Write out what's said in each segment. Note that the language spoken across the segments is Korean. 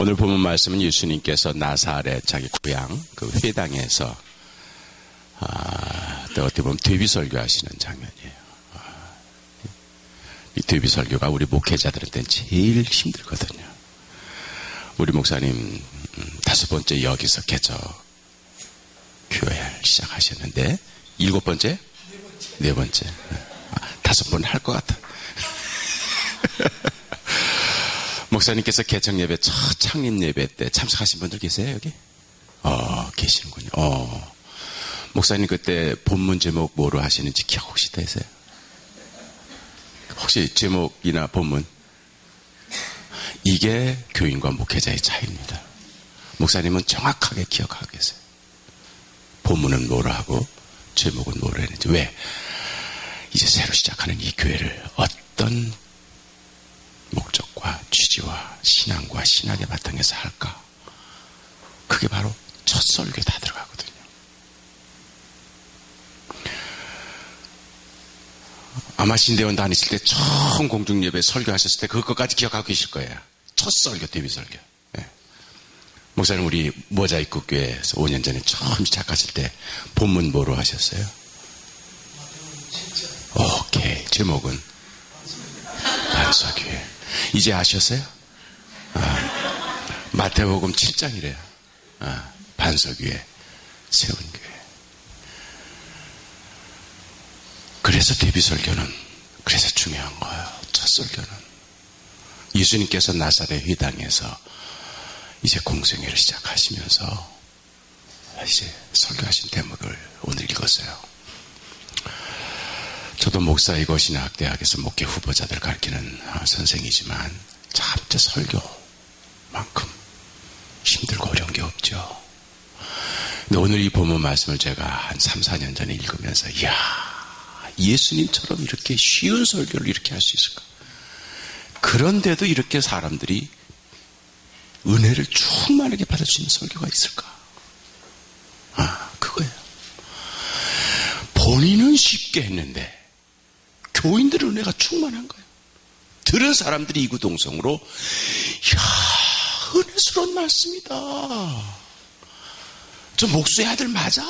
오늘 본문 말씀은 예수님께서 나사렛 자기 고향 그 회당에서 또 어떻게 보면 데뷔 설교하시는 장면이에요. 이 데뷔 설교가 우리 목회자들한테는 제일 힘들거든요. 우리 목사님 5번째 여기서 개척 교회를 시작하셨는데 7번째? 4번째. 5번 할 것 같아. 목사님께서 개척 예배 첫 창립 예배 때 참석하신 분들 계세요 여기? 계시는군요. 목사님 그때 본문 제목 뭐로 하시는지 기억 혹시 되세요? 혹시 제목이나 본문? 이게 교인과 목회자의 차이입니다. 목사님은 정확하게 기억하고 계세요. 본문은 뭐로 하고 제목은 뭐로 했는지. 왜? 이제 새로 시작하는 이 교회를 어떤 목적과 취지와 신앙과 신학의 바탕에서 할까? 그게 바로 첫 설교에 다 들어가거든요. 아마 신대원 다니실 때 처음 공중예배 설교하셨을 때 그것까지 기억하고 계실 거예요. 첫 설교, 데뷔 설교. 네. 목사님 우리 모자이크 교회에서 5년 전에 처음 시작하실 때 본문 뭐로 하셨어요? 오케이. 제목은 반석교회. 이제 아셨어요? 마태복음 7장이래요. 반석교회, 세운 교회. 그래서 데뷔 설교는 그래서 중요한 거예요. 첫 설교는 예수님께서 나사렛 회당에서 이제 공생애를 시작하시면서 이제 설교하신 대목을 오늘 읽었어요. 저도 목사이고 신학대학에서 목회 후보자들 가르치는 선생이지만 참 제 설교만큼 힘들고 어려운 게 없죠. 근데 오늘 이 본문 말씀을 제가 한 3, 4년 전에 읽으면서 이야, 예수님처럼 이렇게 쉬운 설교를 이렇게 할 수 있을까? 그런데도 이렇게 사람들이 은혜를 충만하게 받을 수 있는 설교가 있을까? 그거예요. 본인은 쉽게 했는데 교인들의 은혜가 충만한 거예요. 들은 사람들이 이구동성으로 이야, 은혜스러운 말씀이다. 저 목수의 아들 맞아?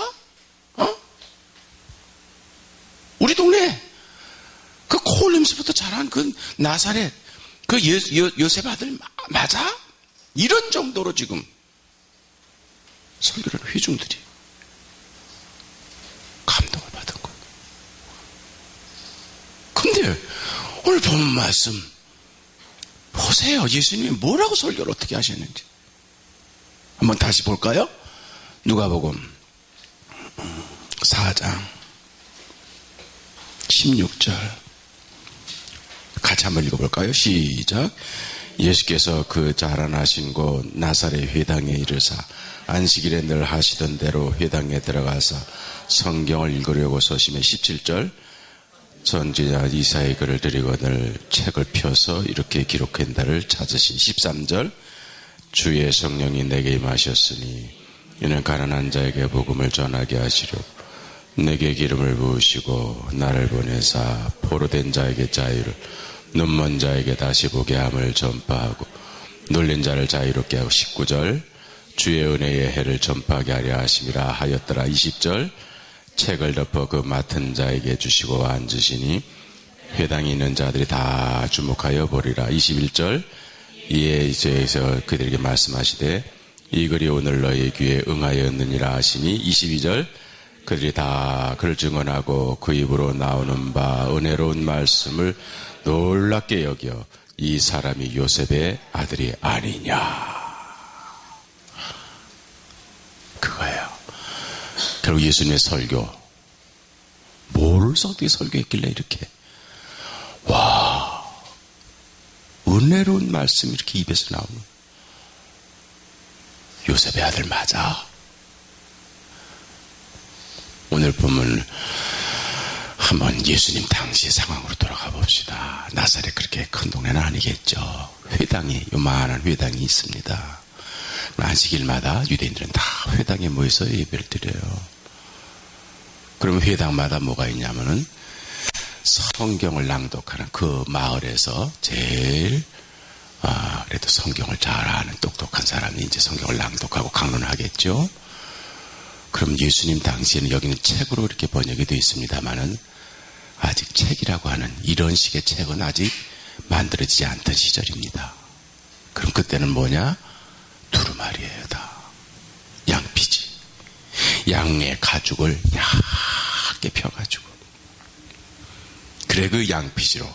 우리 동네 그 코올 냄새부터 자란 그 나사렛 그 요셉 아들 맞아? 이런 정도로 지금 설교를 하는 회중들이 감동을 받은 거예요. 근데 오늘 본 말씀 보세요. 예수님이 뭐라고 설교를 어떻게 하셨는지 한번 다시 볼까요? 누가복음 4장 16절 같이 한번 읽어볼까요? 시작. 예수께서 그 자라나신 곳 나사렛 회당에 이르사 안식일에 늘 하시던 대로 회당에 들어가서 성경을 읽으려고 서심해 17절 선지자 이사야의 글을 드리거늘 책을 펴서 이렇게 기록한 바를 찾으신 13절 주의 성령이 내게 임하셨으니 이는 가난한 자에게 복음을 전하게 하시려 내게 기름을 부으시고 나를 보내사 포로된 자에게 자유를 눈먼 자에게 다시 보게 함을 전파하고 놀린 자를 자유롭게 하고 19절 주의 은혜의 해를 전파하게 하려 하심이라 하였더라. 20절 책을 덮어 그 맡은 자에게 주시고 앉으시니 회당에 있는 자들이 다 주목하여 보리라. 21절 이에 이제서 그들에게 말씀하시되 이 글이 오늘 너희 귀에 응하였느니라 하시니 22절 그들이 다 그를 증언하고 그 입으로 나오는 바 은혜로운 말씀을 놀랍게 여겨 이 사람이 요셉의 아들이 아니냐. 그거예요. 결국 예수님의 설교 뭐를 어떻게 설교했길래 이렇게 와 은혜로운 말씀이 이렇게 입에서 나오는 요셉의 아들 맞아? 오늘 보면 한번 예수님 당시 상황으로 돌아가 봅시다. 나사렛 그렇게 큰 동네는 아니겠죠. 회당이 요만한 회당이 있습니다. 안식일마다 유대인들은 다 회당에 모여서 예배를 드려요. 그러면 회당마다 뭐가 있냐면은 성경을 낭독하는 그 마을에서 제일 그래도 성경을 잘 아는 똑똑한 사람이 이제 성경을 낭독하고 강론하겠죠. 그럼 예수님 당시에는 여기는 책으로 이렇게 번역이 되어 있습니다만은 아직 책이라고 하는 이런 식의 책은 아직 만들어지지 않던 시절입니다. 그럼 그때는 뭐냐? 두루마리예요, 다. 양피지. 양의 가죽을 얇게 펴가지고. 그래 그 양피지로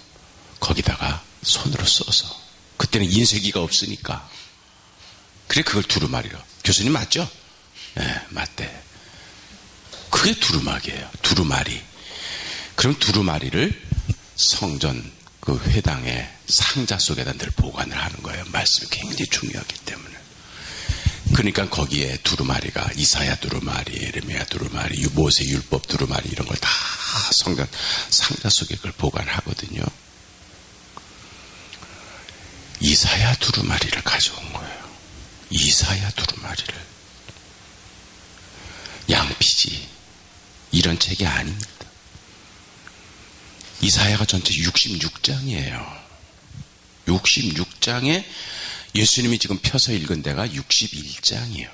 거기다가 손으로 써서. 그때는 인쇄기가 없으니까. 그래 그걸 두루마리로. 교수님 맞죠? 네, 맞대. 그게 두루마리예요. 두루마리. 그럼 두루마리를 성전 그 회당의 상자 속에다 늘 보관을 하는 거예요. 말씀이 굉장히 중요하기 때문에. 그러니까 거기에 두루마리가 이사야 두루마리, 예레미야 두루마리, 모세 율법 두루마리 이런 걸 다 성전 상자 속에 그걸 보관하거든요. 이사야 두루마리를 가져온 거예요. 이사야 두루마리를. 양피지. 이런 책이 아닙니다. 이사야가 전체 66장이에요. 66장에 예수님이 지금 펴서 읽은 데가 61장이에요.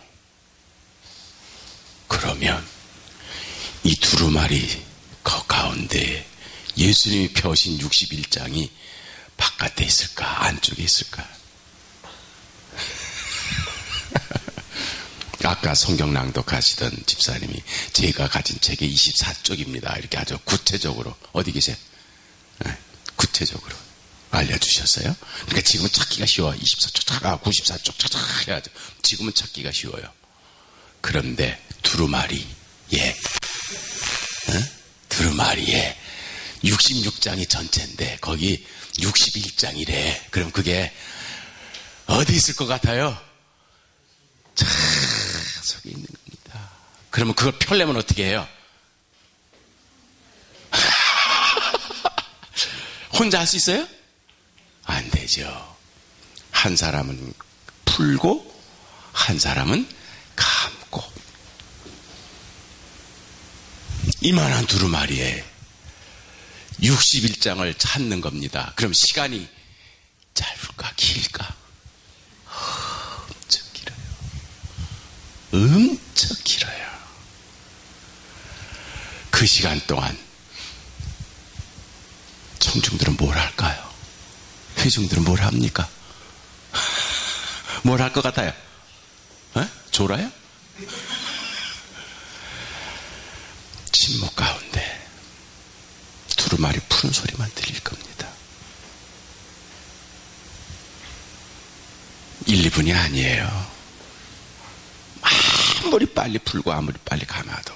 그러면 이 두루마리 가운데 예수님이 펴신 61장이 바깥에 있을까? 안쪽에 있을까? 아까 성경 낭독하시던 집사님이 제가 가진 책의 24쪽입니다. 이렇게 아주 구체적으로 어디 계세요? 네, 구체적으로 알려주셨어요. 그러니까 지금은 찾기가 쉬워요. 24쪽, 94쪽 찾아 해야죠. 지금은 찾기가 쉬워요. 그런데 두루마리에 두루마리에 66장이 전체인데 거기 61장이래. 그럼 그게 어디 있을 것 같아요? 자, 속에 있는 겁니다. 그러면 그걸 펴려면 어떻게 해요? 혼자 할 수 있어요? 안 되죠. 한 사람은 풀고 한 사람은 감고. 이만한 두루마리에 61장을 찾는 겁니다. 그럼 시간이 짧을까 길까? 엄청 길어요. 엄청 길어요. 그 시간 동안 청중들은 뭘 할까요? 회중들은 뭘 합니까? 뭘 할 것 같아요? 졸아요? 침묵 가운데 두루마리 푸는 소리만 들릴 겁니다. 1, 2분이 아니에요. 아무리 빨리 풀고 아무리 빨리 감아도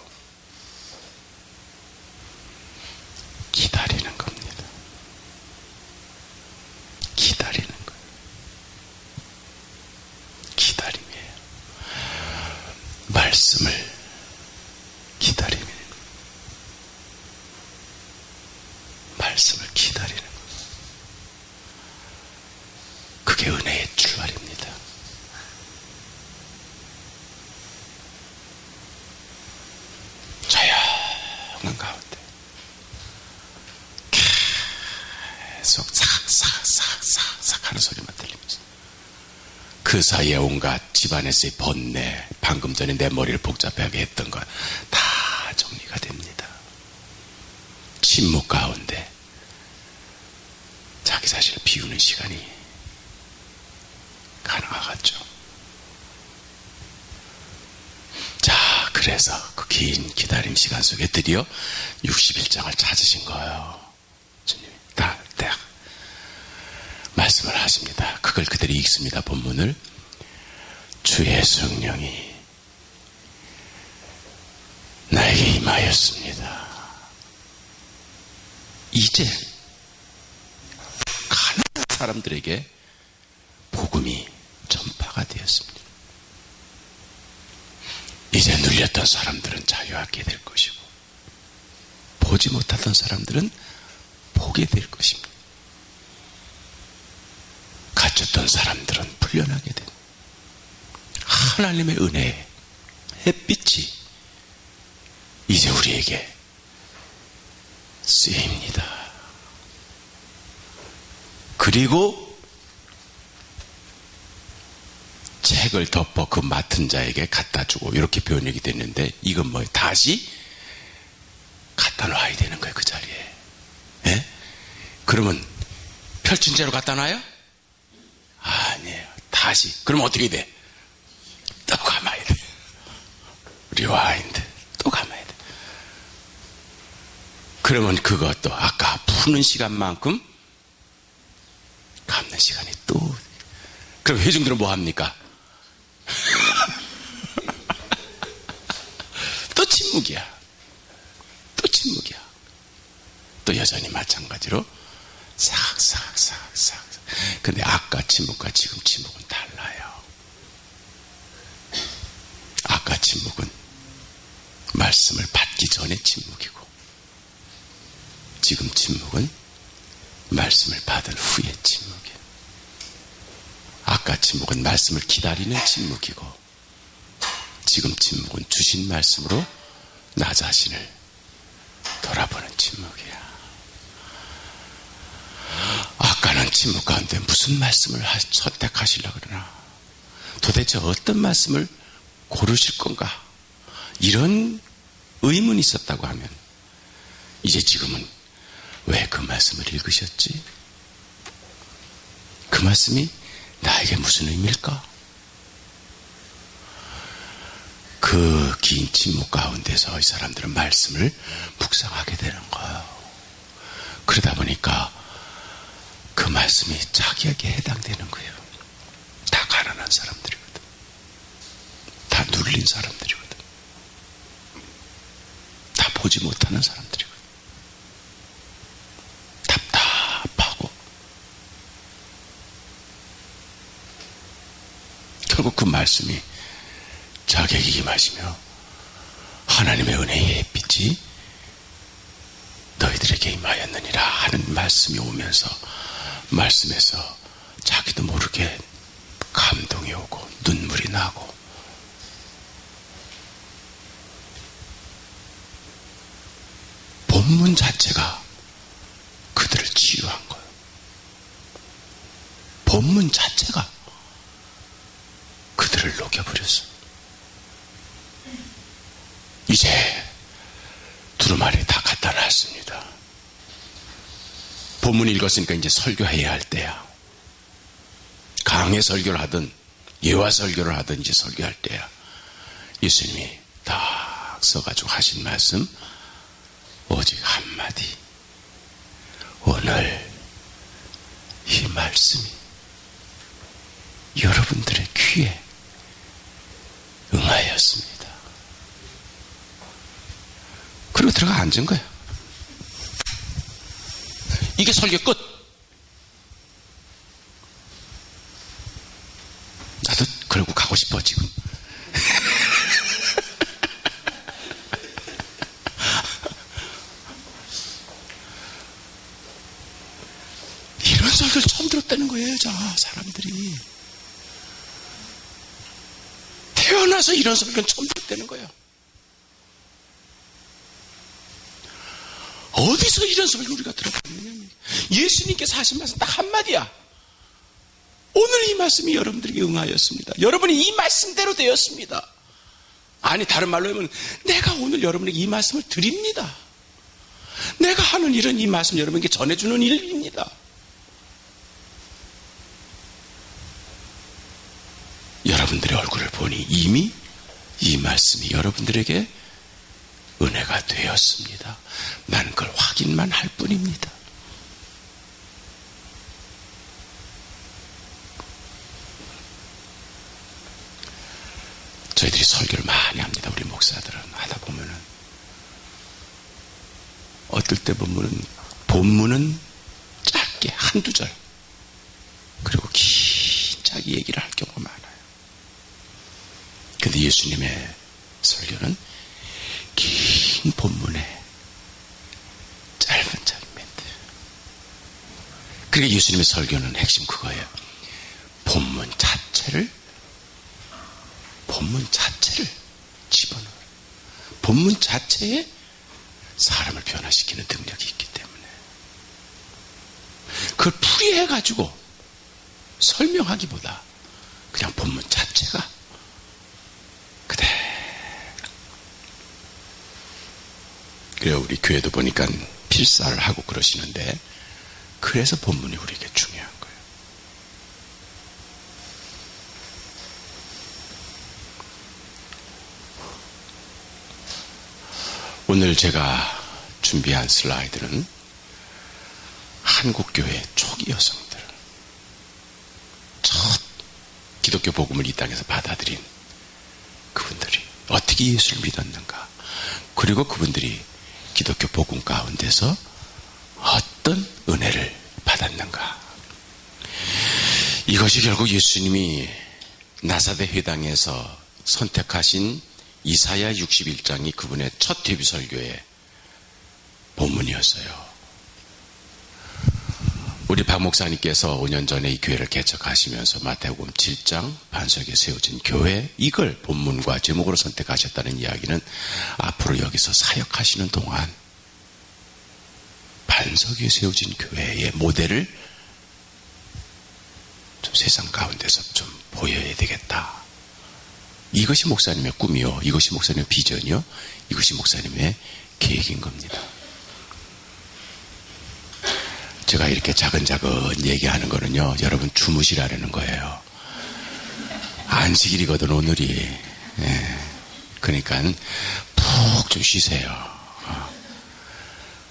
기다리는 겁니다. 기다리는 거예요. 기다림이에요. 말씀을 기다리면 말씀을 기다리는 거예요. 그게 은혜의 출발입니다. 조용한 가운데 계속 삭삭삭삭삭 하는 소리만 들리면서 그 사이에 온갖 집안에서의 번뇌, 방금 전에 내 머리를 복잡하게 했던 것 다 정리가 됩니다. 침묵 가운데 자기 자신을 비우는 시간이 가능하겠죠. 자, 그래서 그 긴 기다림 시간 속에 드디어 61장을 찾으신 거예요. 주님이 딱 말씀을 하십니다. 그걸 그대로 읽습니다. 본문을. 주의 성령이 나에게 임하였습니다. 이제 가난한 사람들에게 복음이 전파가 되었습니다. 이제 눌렸던 사람들은 자유하게 될 것이고 보지 못하던 사람들은 보게 될 것입니다. 갇혔던 사람들은 풀려나게 된 하나님의 은혜의 햇빛이 이제 우리에게 쓰입니다. 그리고 책을 덮어 그 맡은 자에게 갖다 주고 이렇게 표현이 됐는데 이건 뭐예요? 다시 갖다 놔야 되는 거예요. 그 자리에. 예? 그러면 펼친 채로 갖다 놔요? 아니에요. 다시. 그럼 어떻게 돼? 또 감아야 돼. 리와인드. 또 감아야 돼. 그러면 그것도 아까 푸는 시간만큼 감는 시간이 또. 그럼 회중들은 뭐 합니까? 또 침묵이야. 또 침묵이야. 또 여전히 마찬가지로 싹싹싹싹. 근데 아까 침묵과 지금 침묵은 달라요. 아까 침묵은 말씀을 받기 전에 침묵이고 지금 침묵은 말씀을 받은 후의 침묵이에요. 아까 침묵은 말씀을 기다리는 침묵이고 지금 침묵은 주신 말씀으로 나 자신을 돌아보는 침묵이야. 아까는 침묵 가운데 무슨 말씀을 선택하시려고 그러나 도대체 어떤 말씀을 고르실 건가 이런 의문이 있었다고 하면 이제 지금은 왜 그 말씀을 읽으셨지? 그 말씀이 나에게 무슨 의미일까? 그 긴 침묵 가운데서 이 사람들은 말씀을 묵상하게 되는 거예요. 그러다 보니까 그 말씀이 자기에게 해당되는 거예요. 다 가난한 사람들이거든. 다 눌린 사람들이거든. 다 보지 못하는 사람들이거든. 답답하고 결국 그 말씀이 자기에게 임하시며 하나님의 은혜의 햇빛이 너희들에게 임하였느니라 하는 말씀이 오면서 말씀에서 자기도 모르게 감동이 오고 눈물이 나고 본문 자체가 그들을 치유한 거예요. 본문 자체가 그들을 녹여버렸어. 이제 두루마리 다 갖다 놨습니다. 본문 읽었으니까 이제 설교해야 할 때야. 강해 설교를 하든 예화 설교를 하든 이제 설교할 때야. 예수님이 딱 써가지고 하신 말씀 오직 한마디. 오늘 이 말씀이 여러분들의 귀에 응하였습니다. 그리고 들어가 앉은 거야. 이게 설교 끝. 나도 그러고 가고 싶어 지금. 이런 설교를 처음 들었다는 거예요. 사람들이 태어나서 이런 설교는 처음 들었다는 거예요. 어디서 이런 소리를 우리가 들어봤느냐. 예수님께서 하신 말씀 딱 한마디야. 오늘 이 말씀이 여러분들에게 응하였습니다. 여러분이 이 말씀대로 되었습니다. 아니 다른 말로 하면 내가 오늘 여러분에게 이 말씀을 드립니다. 내가 하는 일은 이 말씀 여러분에게 전해주는 일입니다. 여러분들의 얼굴을 보니 이미 이 말씀이 여러분들에게 은혜가 되었습니다. 나는 그걸 확인만 할 뿐입니다. 저희들이 설교를 많이 합니다. 우리 목사들은 하다 보면은 어떨 때 보면은 본문은 짧게 한두 절 그리고 긴 자기 얘기를 할 경우가 많아요. 근데 예수님의 설교는 긴 본문에 짧은 장면들. 그러니까 예수님의 설교는 핵심 그거예요. 본문 자체를 집어넣어요. 본문 자체에 사람을 변화시키는 능력이 있기 때문에 그걸 풀이해가지고 설명하기보다 그냥 본문 자체가 그래. 그래요. 우리 교회도 보니까 필사를 하고 그러시는데, 그래서 본문이 우리에게 중요한 거예요. 오늘 제가 준비한 슬라이드는 한국교회 초기 여성들, 첫 기독교 복음을 이 땅에서 받아들인 그분들이 어떻게 예수를 믿었는가, 그리고 그분들이 기독교 복음 가운데서 어떤 은혜를 받았는가. 이것이 결국 예수님이 나사렛 회당에서 선택하신 이사야 61장이 그분의 첫 데뷔 설교의 본문이었어요. 우리 박 목사님께서 5년 전에 이 교회를 개척하시면서 마태복음 7장 반석에 세워진 교회, 이걸 본문과 제목으로 선택하셨다는 이야기는 앞으로 여기서 사역하시는 동안 반석 위에 세워진 교회의 모델을 좀 세상 가운데서 좀 보여야 되겠다. 이것이 목사님의 꿈이요, 이것이 목사님의 비전이요, 이것이 목사님의 계획인 겁니다. 제가 이렇게 차근차근 얘기하는 거는요, 여러분 주무시라는 거예요. 안식일이거든 오늘이. 그러니까 푹 좀 쉬세요.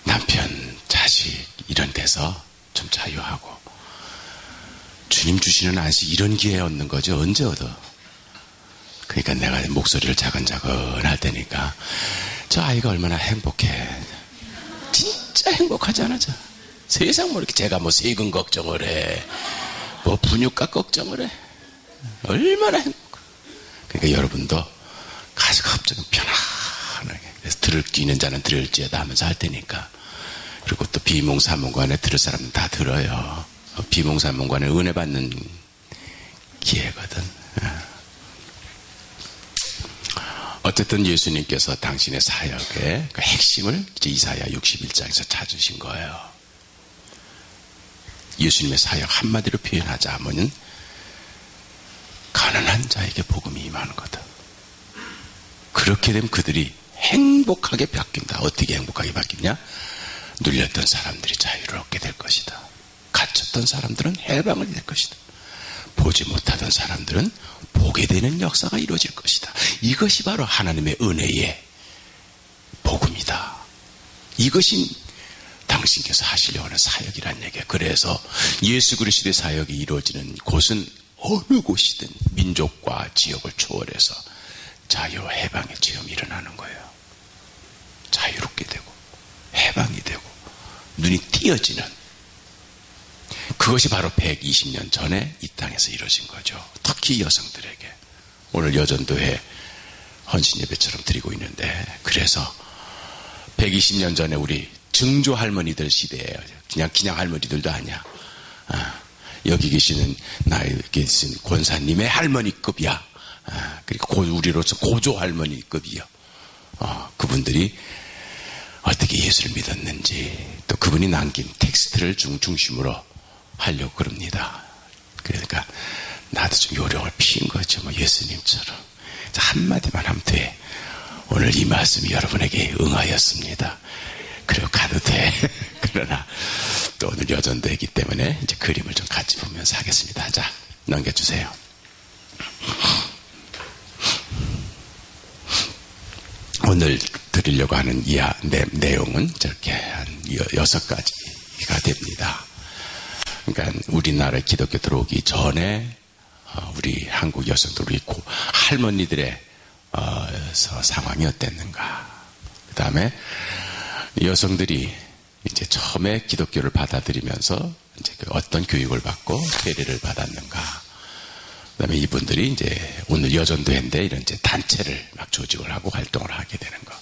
남편, 자식 이런 데서 좀 자유하고. 주님 주시는 안식 이런 기회에 얻는 거죠. 언제 얻어? 그러니까 내가 목소리를 차근차근 할 테니까 저 아이가 얼마나 행복해. 진짜 행복하지 않아? 저 세상 뭐 이렇게 제가 뭐 세금 걱정을 해, 뭐 분유값 걱정을 해. 얼마나 행복해. 그러니까 여러분도 가슴 편안하게, 그래서 들을 끼 있는 자는 들을지어다 하면서 할 테니까. 그리고 또 비몽사몽간에 들을 사람은 다 들어요. 비몽사몽간에 은혜 받는 기회거든. 어쨌든 예수님께서 당신의 사역의 그 핵심을 이제 이사야 61장에서 찾으신 거예요. 예수님의 사역 한마디로 표현하자면 가난한 자에게 복음이 임하는 거다. 그렇게 되면 그들이 행복하게 바뀐다. 어떻게 행복하게 바뀌냐? 눌렸던 사람들이 자유를 얻게 될 것이다. 갇혔던 사람들은 해방을 될 것이다. 보지 못하던 사람들은 보게 되는 역사가 이루어질 것이다. 이것이 바로 하나님의 은혜의 복음이다. 이것이 당신께서 하시려고 하는 사역이란 얘기예요. 그래서 예수 그리스도의 사역이 이루어지는 곳은 어느 곳이든 민족과 지역을 초월해서 자유와 해방의 체험이 일어나는 거예요. 자유롭게 되고 해방이 되고 눈이 띄어지는, 그것이 바로 120년 전에 이 땅에서 이루어진 거죠. 특히 여성들에게. 오늘 여전도회 헌신 예배처럼 드리고 있는데, 그래서 120년 전에 우리 증조 할머니들 시대예요. 그냥 할머니들도 아니야. 여기 계시는 나에 계신 권사님의 할머니급이야. 그리고 우리로서 고조 할머니급이요. 그분들이 어떻게 예수를 믿었는지, 또 그분이 남긴 텍스트를 중심으로 하려고 그럽니다. 그러니까 나도 좀 요령을 피운 거죠. 뭐 예수님처럼. 한마디만 하면 돼. 오늘 이 말씀이 여러분에게 응하였습니다. 그리고 가도 돼. 그러나 또 오늘 여전도이기 때문에 이제 그림을 좀 같이 보면서 하겠습니다. 자, 넘겨주세요. 오늘 드리려고 하는 내용은 저렇게 한 6가지가 됩니다. 그러니까 우리나라에 기독교 들어오기 전에 우리 한국 여성들, 우리 할머니들의 상황이 어땠는가. 그 다음에 여성들이 이제 처음에 기독교를 받아들이면서 이제 어떤 교육을 받고 세례를 받았는가. 그 다음에 이분들이 이제 오늘 여전도회인데 이런 이제 단체를 막 조직을 하고 활동을 하게 되는 거.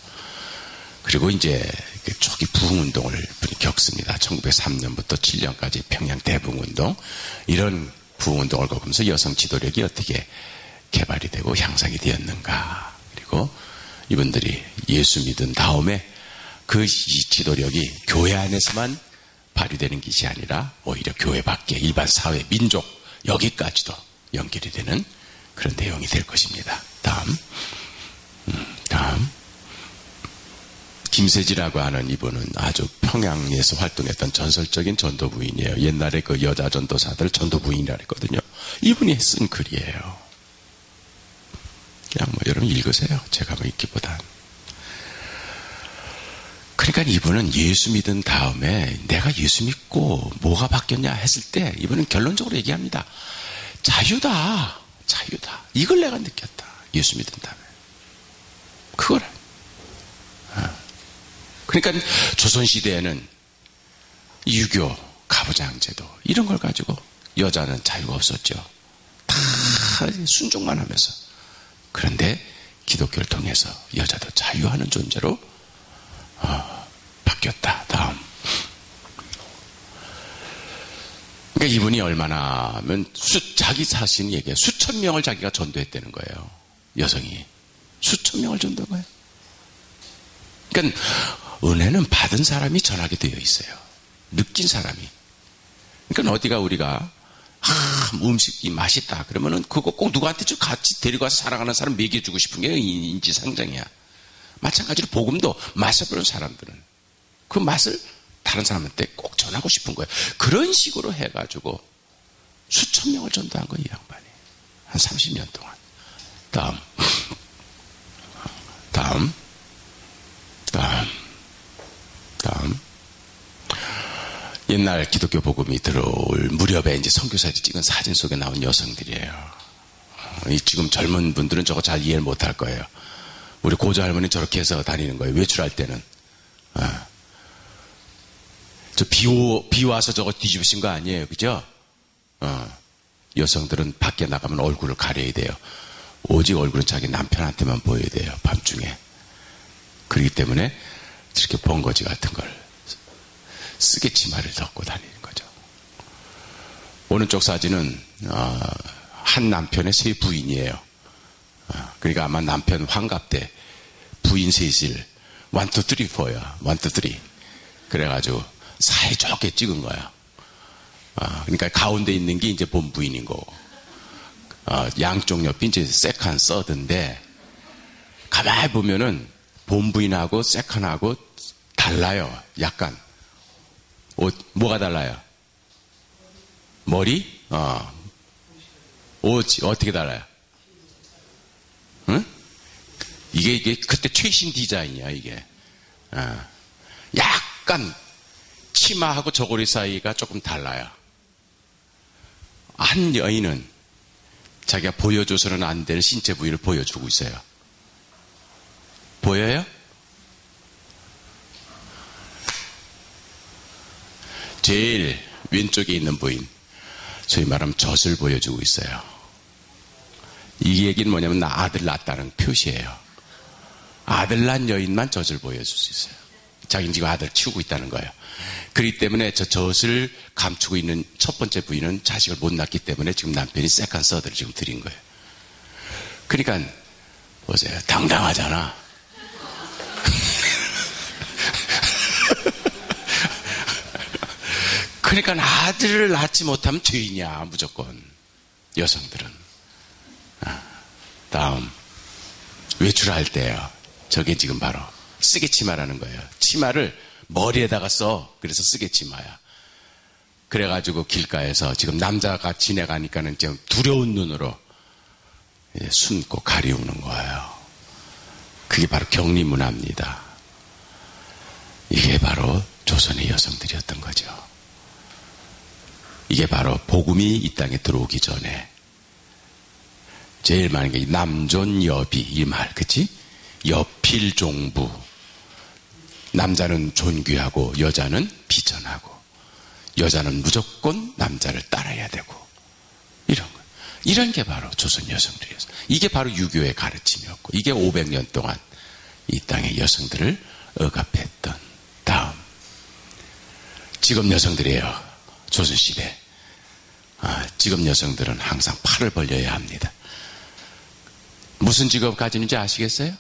그리고 이제 초기 부흥운동을 겪습니다. 1903년부터 7년까지 평양 대부흥운동. 이런 부흥운동을 겪으면서 여성 지도력이 어떻게 개발이 되고 향상이 되었는가. 그리고 이분들이 예수 믿은 다음에 그 지도력이 교회 안에서만 발휘되는 것이 아니라 오히려 교회 밖에 일반 사회, 민족 여기까지도 연결이 되는 그런 내용이 될 것입니다. 다음. 김세지라고 하는 이분은 아주 평양에서 활동했던 전설적인 전도 부인이에요. 옛날에 그 여자 전도사들 전도 부인이라 했거든요. 이분이 쓴 글이에요. 그냥 여러분 읽으세요. 제가 읽기보단. 그러니까 이분은 예수 믿은 다음에 내가 예수 믿고 뭐가 바뀌었냐 했을 때 이분은 결론적으로 얘기합니다. 자유다. 이걸 내가 느꼈다. 예수 믿은 다음에. 그거를. 그러니까 조선시대에는 유교, 가부장제도 이런 걸 가지고 여자는 자유가 없었죠. 다 순종만 하면서. 그런데 기독교를 통해서 여자도 자유하는 존재로 바뀌었다. 다음. 그러니까 이분이 얼마나 하면 자기 자신이 얘기해요. 수천 명을 자기가 전도했다는 거예요. 여성이. 수천 명을 전도한 거예요. 그러니까 은혜는 받은 사람이 전하게 되어 있어요. 느낀 사람이. 그러니까 어디가 우리가 음식이 맛있다 그러면은 그거 꼭 누구한테 좀 같이 데리고 와서 사랑하는 사람 먹여주고 싶은 게 인지상정이야. 마찬가지로 복음도 맛을 보는 사람들은 그 맛을 다른 사람한테 꼭 전하고 싶은 거예요. 그런 식으로 해가지고 수천 명을 전도한 거예요. 이 양반이. 한 30년 동안. 다음. 옛날 기독교 복음이 들어올 무렵에 이제 선교사들이 찍은 사진 속에 나온 여성들이에요. 지금 젊은 분들은 저거 잘 이해를 못할 거예요. 우리 고조 할머니 저렇게 해서 다니는 거예요. 외출할 때는. 저 비 와서 저거 뒤집으신 거 아니에요. 그죠? 여성들은 밖에 나가면 얼굴을 가려야 돼요. 오직 얼굴은 자기 남편한테만 보여야 돼요. 밤중에. 그렇기 때문에 저렇게 번거지 같은 걸 쓰개 치마를 덮고 다니는 거죠. 오른쪽 사진은 한 남편의 세 부인이에요. 그러니까 아마 남편 환갑 때 부인 셋을 1, 2, 3, 4야. 1, 2, 3. 그래가지고 사이좋게 찍은 거야. 그러니까 가운데 있는 게 이제 본부인인 거고 양쪽 옆이 이제 세컨 서드인데 가만히 보면은 본부인하고 세컨하고 달라요. 약간 뭐가 달라요? 머리? 옷이 어떻게 달라요? 응? 이게 그때 최신 디자인이야 이게. 약간 치마하고 저고리 사이가 조금 달라요. 한 여인은 자기가 보여줘서는 안 되는 신체 부위를 보여주고 있어요. 보여요? 제일 왼쪽에 있는 부인, 소위 말하면 젖을 보여주고 있어요. 이 얘기는 뭐냐면 나 아들 낳았다는 표시예요. 아들 낳은 여인만 젖을 보여줄 수 있어요. 자기는 지금 아들 키우고 있다는 거예요. 그렇기 때문에 저 젖을 감추고 있는 첫 번째 부인은 자식을 못 낳기 때문에 지금 남편이 세컨 서드를 지금 드린 거예요. 그러니까 보세요. 당당하잖아. 그러니까 아들을 낳지 못하면 죄인이야. 무조건. 여성들은. 다음. 외출할 때요. 저게 지금 바로 쓰개 치마라는 거예요. 치마를 머리에다가 써. 그래서 쓰개 치마야. 그래가지고 길가에서 지금 남자가 지나가니까는 지금 두려운 눈으로 숨고 가리우는 거예요. 그게 바로 격리문화입니다. 이게 바로 조선의 여성들이었던 거죠. 이게 바로 복음이 이 땅에 들어오기 전에 제일 많은 게 남존여비 이 말, 그치? 여필종부. 남자는 존귀하고 여자는 비천하고 여자는 무조건 남자를 따라야 되고 이런 거. 이런 게 바로 조선 여성들이었어요. 이게 바로 유교의 가르침이었고 이게 500년 동안 이 땅의 여성들을 억압했던. 다음. 지금 여성들이에요. 조선시대. 지금 여성들은 항상 팔을 벌려야 합니다. 무슨 직업 가지는지 아시겠어요?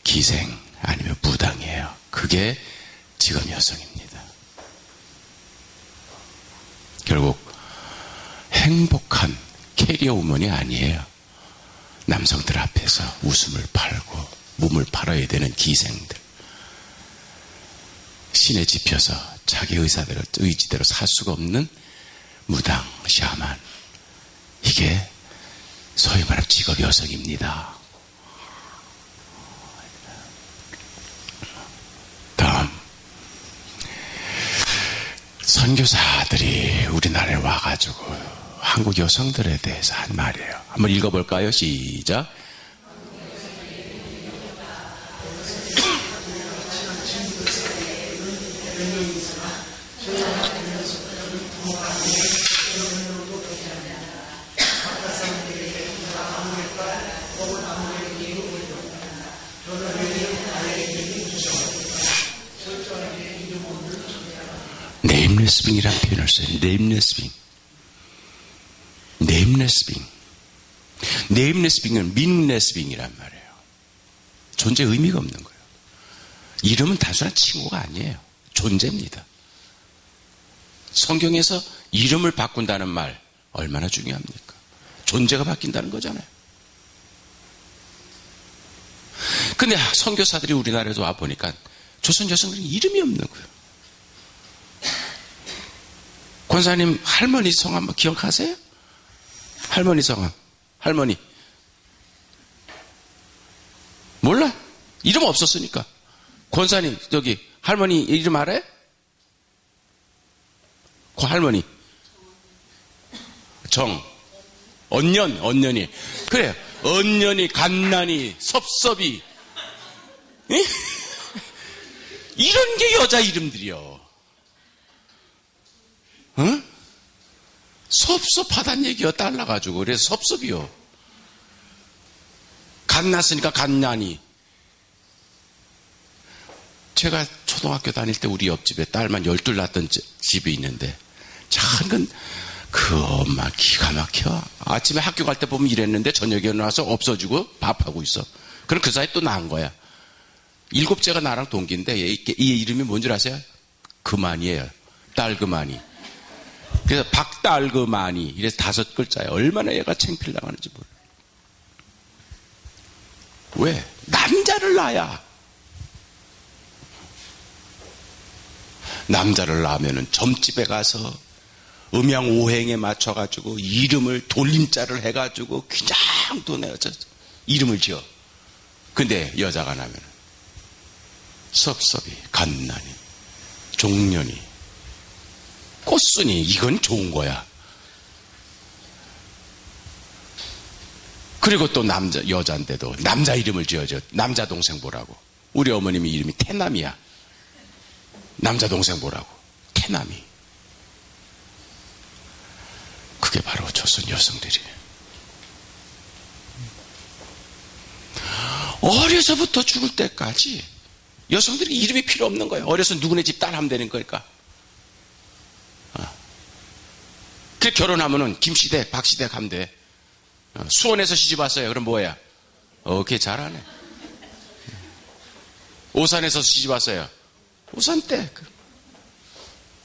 기생 아니면 무당이에요. 그게 지금 여성입니다. 결국 행복한 캐리어 우먼이 아니에요. 남성들 앞에서 웃음을 팔고 몸을 팔아야 되는 기생들. 신에 집혀서 자기 의지대로 살 수가 없는 무당, 샤만. 이게 소위 말하는 직업 여성입니다. 다음, 선교사들이 우리나라에 와가지고 한국 여성들에 대해서 한 말이에요. 한번 읽어볼까요? 시작. 네임레스빙이라는 표현을 써요. 네임레스빙. 네임레스빙. 네임레스빙은 민레스빙이란 말이에요. 존재 의미가 없는 거예요. 이름은 단순한 칭호가 아니에요. 존재입니다. 성경에서 이름을 바꾼다는 말 얼마나 중요합니까? 존재가 바뀐다는 거잖아요. 근데 선교사들이 우리나라에도 와보니까 조선 여성들은 이름이 없는 거예요. 권사님 할머니 성함 기억하세요? 할머니 성함. 할머니. 몰라? 이름 없었으니까. 권사님 저기 할머니 이름 알아요? 그 할머니. 정. 언년이. 그래요. 언년이, 갓난이, 섭섭이. 에? 이런 게 여자 이름들이요. 응? 섭섭하단 얘기요. 딸라가지고. 그래서 섭섭이요. 갓났으니까 갓난이. 제가 초등학교 다닐 때 우리 옆집에 딸만 12 낳았던 집이 있는데 작은 그 엄마 기가 막혀. 아침에 학교 갈 때 보면 이랬는데 저녁에 나와서 없어지고 밥하고 있어. 그럼 그 사이 또 낳은 거야. 7째가 나랑 동기인데 이 이름이 뭔 줄 아세요? 금안이에요. 딸금안이. 그래서 박딸금안이. 이래서 5글자예요. 얼마나 얘가 창피를 당하는지 몰라요. 왜? 남자를 낳아야. 남자를 낳으면은 점집에 가서 음양오행에 맞춰가지고 이름을 돌림자를 해가지고 그냥 또 내가 이름을 지어. 근데 여자가 나면은 섭섭이, 갓난이, 종년이, 꽃순이. 이건 좋은 거야. 그리고 또 여자인데도 남자 이름을 지어줘. 남자 동생 보라고. 우리 어머님이 이름이 태남이야. 남자 동생 보라고. 태남이. 그게 바로 조선 여성들이에요. 어려서부터 죽을 때까지 여성들이 이름이 필요 없는 거예요. 어려서 누구네 집 딸 하면 되는 거니까. 그래 결혼하면은 김시댁, 박시댁 하면 돼. 수원에서 시집 왔어요. 그럼 뭐야? 걔 잘하네. 오산에서 시집 왔어요. 오산댁.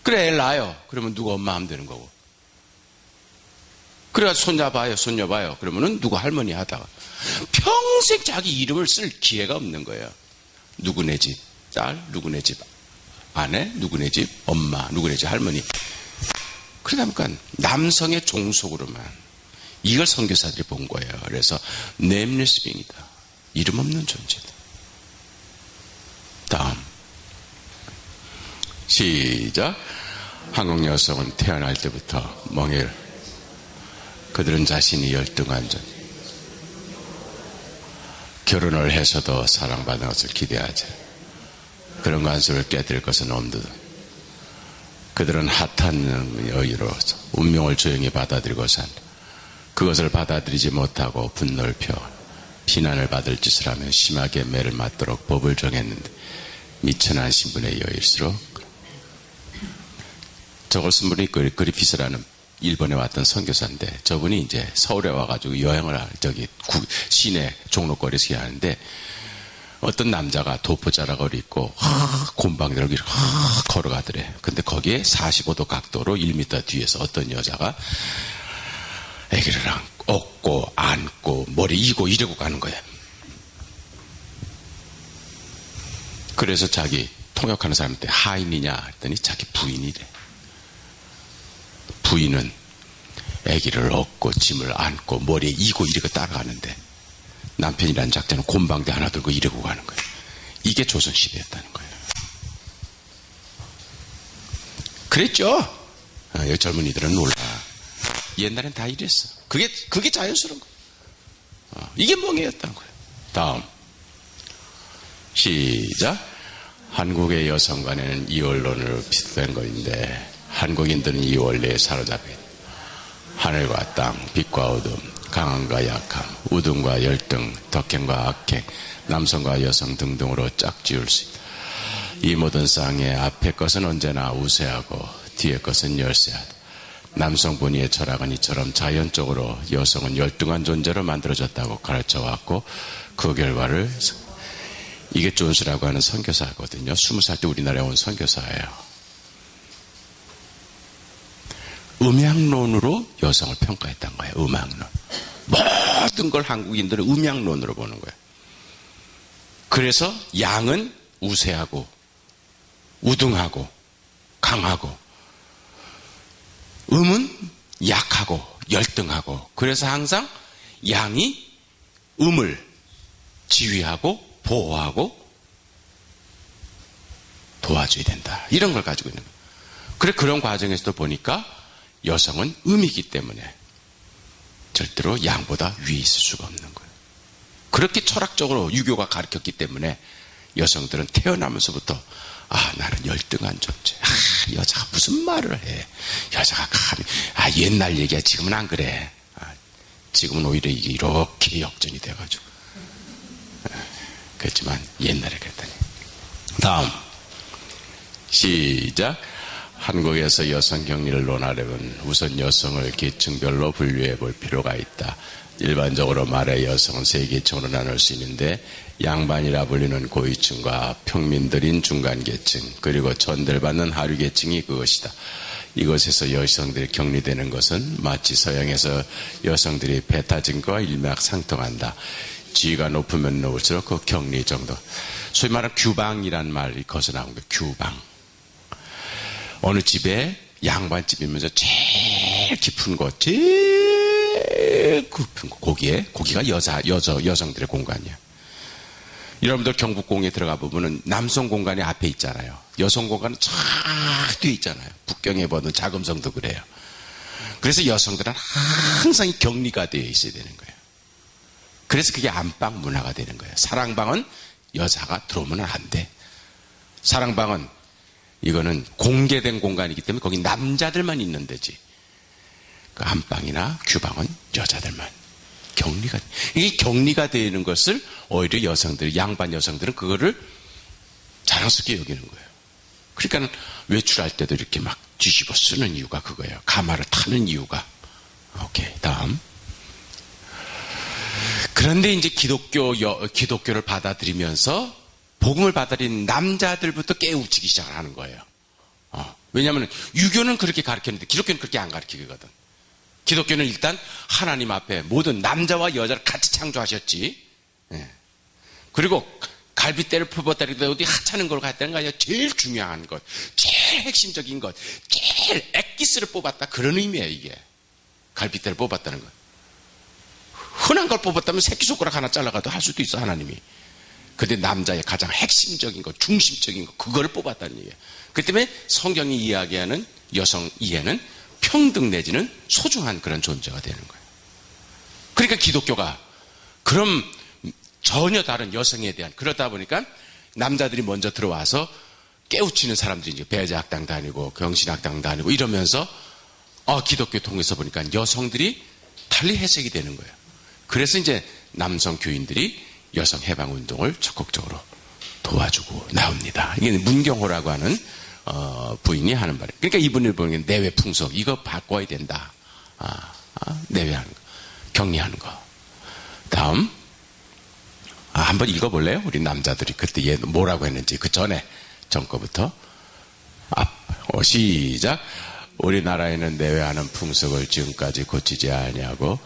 그래 애 낳아요. 그러면 누구 엄마 하면 되는 거고. 그래가지고 손녀 봐요. 그러면은 누구 할머니 하다가 평생 자기 이름을 쓸 기회가 없는 거예요. 누구네 집 딸, 누구네 집 아내, 누구네 집 엄마, 누구네 집 할머니. 그러다 보니까 남성의 종속으로만 이걸 선교사들이 본 거예요. 그래서 네임레스빙이다. 이름 없는 존재다. 다음 시작. 한국 여성은 태어날 때부터 멍해를 그들은 자신이 열등한 존. 결혼을 해서도 사랑받는 것을 기대하지. 그런 관습을 깨뜨릴 것은 없느다. 그들은 핫한 여유로 운명을 조용히 받아들이고 산다. 그것을 받아들이지 못하고 분노를 펴 비난을 받을 짓을 하며 심하게 매를 맞도록 법을 정했는데 미천한 신분의 여일수록 저걸 쓴 분이 그리피스라는 일본에 왔던 선교사인데 저분이 이제 서울에 와가지고 여행을 시내 종로거리에서 하는데 어떤 남자가 도포자락을 입고 곰방대로 걸어가더래. 근데 거기에 45도 각도로 1m 뒤에서 어떤 여자가 아기를 업고 안고 머리 이고 이러고 가는 거야. 그래서 자기 통역하는 사람한테 하인이냐 했더니 자기 부인이래. 부인은 아기를 업고 짐을 안고 머리에 이고 이러고 따라가는데 남편이라는 작자는 곰방대 하나 들고 이러고 가는 거예요. 이게 조선시대였다는 거예요. 그랬죠? 여기 젊은이들은 몰라. 옛날엔 다 이랬어. 그게 자연스러운 거예요. 이게 멍해였다는 거예요. 다음. 시작. 한국의 여성 간에는 이 원론으로 비슷한 것인데 한국인들은 이 원리에 사로잡혀 있다. 하늘과 땅, 빛과 어둠, 강함과 약함, 우등과 열등, 덕행과 악행, 남성과 여성 등등으로 짝지을 수 있다. 이 모든 쌍의 앞의 것은 언제나 우세하고 뒤의 것은 열세하다. 남성 분위의 철학은 이처럼 자연적으로 여성은 열등한 존재로 만들어졌다고 가르쳐왔고 그 결과를 이게 존스라고 하는 선교사거든요. 20살 때 우리나라에 온 선교사예요. 음양론으로 여성을 평가했던 거예요. 음양론. 모든 걸 한국인들은 음양론으로 보는 거예요. 그래서 양은 우세하고 우등하고 강하고 음은 약하고 열등하고 그래서 항상 양이 음을 지휘하고 보호하고 도와줘야 된다. 이런 걸 가지고 있는 거예요. 그래 그런 과정에서도 보니까 여성은 음이기 때문에 절대로 양보다 위에 있을 수가 없는 거예요. 그렇게 철학적으로 유교가 가르쳤기 때문에 여성들은 태어나면서부터 나는 열등한 존재. 여자가 무슨 말을 해. 여자가 감히 옛날 얘기야. 지금은 안 그래. 지금은 오히려 이게 이렇게 역전이 돼가지고 그렇지만 옛날에 그랬더니. 다음. 시작. 한국에서 여성 격리를 논하려면 우선 여성을 계층별로 분류해 볼 필요가 있다. 일반적으로 말해 여성은 세 계층으로 나눌 수 있는데 양반이라 불리는 고위층과 평민들인 중간계층 그리고 전대받는 하류계층이 그것이다. 이것에서 여성들이 격리되는 것은 마치 서양에서 여성들이 배타증과 일맥상통한다. 지위가 높으면 높을수록 그 격리 정도. 소위 말하는 규방이란 말이 거기서 나온 거예요. 규방. 어느 집에 양반집이면서 제일 깊은 곳, 제일 깊은 곳, 거기가 여성들의 공간이야. 여러분들 경복궁에 들어가 보면은 남성 공간이 앞에 있잖아요. 여성 공간은 쫙 뒤에 있잖아요. 북경에 보는 자금성도 그래요. 그래서 여성들은 항상 격리가 되어 있어야 되는 거예요. 그래서 그게 안방 문화가 되는 거예요. 사랑방은 여자가 들어오면 안 돼. 사랑방은 이거는 공개된 공간이기 때문에 거기 남자들만 있는 데지. 그 안방이나 규방은 여자들만 격리가. 이게 격리가 되는 것을 오히려 여성들, 양반 여성들은 그거를 자랑스럽게 여기는 거예요. 그러니까 외출할 때도 이렇게 막 뒤집어 쓰는 이유가 그거예요. 가마를 타는 이유가. 오케이, 다음. 그런데 이제 기독교를 받아들이면서 복음을 받아들인 남자들부터 깨우치기 시작을 하는 거예요. 왜냐하면 유교는 그렇게 가르쳤는데 기독교는 그렇게 안 가르치거든. 기독교는 일단 하나님 앞에 모든 남자와 여자를 같이 창조하셨지. 예. 그리고 갈빗대를 뽑았다는 게 어디 하찮은 걸 갖다는 거 아니야. 제일 중요한 것, 제일 핵심적인 것, 제일 엑기스를 뽑았다. 그런 의미예요, 이게. 갈빗대를 뽑았다는 것. 흔한 걸 뽑았다면 새끼손가락 하나 잘라가도 할 수도 있어, 하나님이. 근데 남자의 가장 핵심적인 것, 중심적인 것, 그거를 뽑았다는 얘기예요. 그 때문에 성경이 이야기하는 여성 이해는 평등 내지는 소중한 그런 존재가 되는 거예요. 그러니까 기독교가 그럼 전혀 다른 여성에 대한, 그러다 보니까 남자들이 먼저 들어와서 깨우치는 사람들이 이제 배제학당 다니고 경신학당 다니고 이러면서 기독교 통해서 보니까 여성들이 달리 해석이 되는 거예요. 그래서 이제 남성 교인들이 여성 해방 운동을 적극적으로 도와주고 나옵니다. 이게 문경호라고 하는 부인이 하는 말이에요. 그러니까 이분을 보는 게 내외 풍속, 이거 바꿔야 된다. 내외하는 거, 격리하는 거. 다음. 한번 읽어볼래요? 우리 남자들이 그때 얘 뭐라고 했는지 그 전에 전 거부터. 시작. 우리나라에는 내외하는 풍속을 지금까지 고치지 아니하고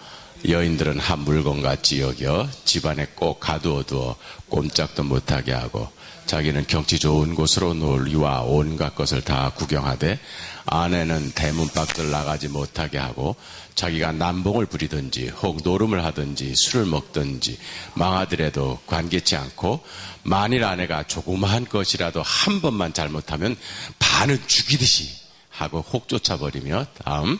여인들은 한 물건같이 여겨 집안에 꼭 가두어두어 꼼짝도 못하게 하고 자기는 경치 좋은 곳으로 놀기와 온갖 것을 다 구경하되 아내는 대문 밖을 나가지 못하게 하고 자기가 남봉을 부리든지 혹 노름을 하든지 술을 먹든지 망하더라도 관계치 않고 만일 아내가 조그마한 것이라도 한 번만 잘못하면 반은 죽이듯이 하고 혹 쫓아버리며 다음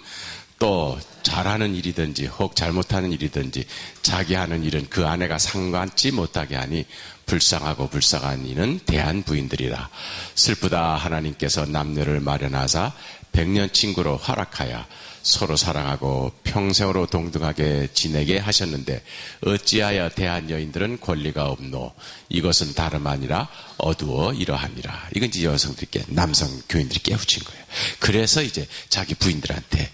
또 잘하는 일이든지 혹 잘못하는 일이든지 자기 하는 일은 그 아내가 상관치 못하게 하니 불쌍하고 불쌍한 이는 대한 부인들이라. 슬프다. 하나님께서 남녀를 마련하사 백년 친구로 허락하여 서로 사랑하고 평생으로 동등하게 지내게 하셨는데 어찌하여 대한 여인들은 권리가 없노. 이것은 다름 아니라 어두워 이러함이라. 이건 이제 여성들께 남성 교인들이 깨우친 거예요. 그래서 이제 자기 부인들한테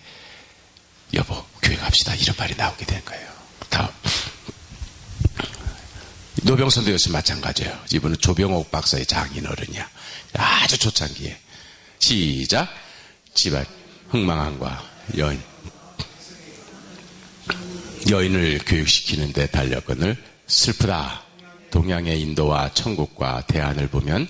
여보 교회 갑시다 이런 말이 나오게 된 거예요. 다음 노병선도 역시 마찬가지예요. 이분은 조병옥 박사의 장인어른이야. 아주 초창기에. 시작. 집안 흥망함과 여인을 교육시키는데 달려건을 슬프다. 동양의 인도와 천국과 대안을 보면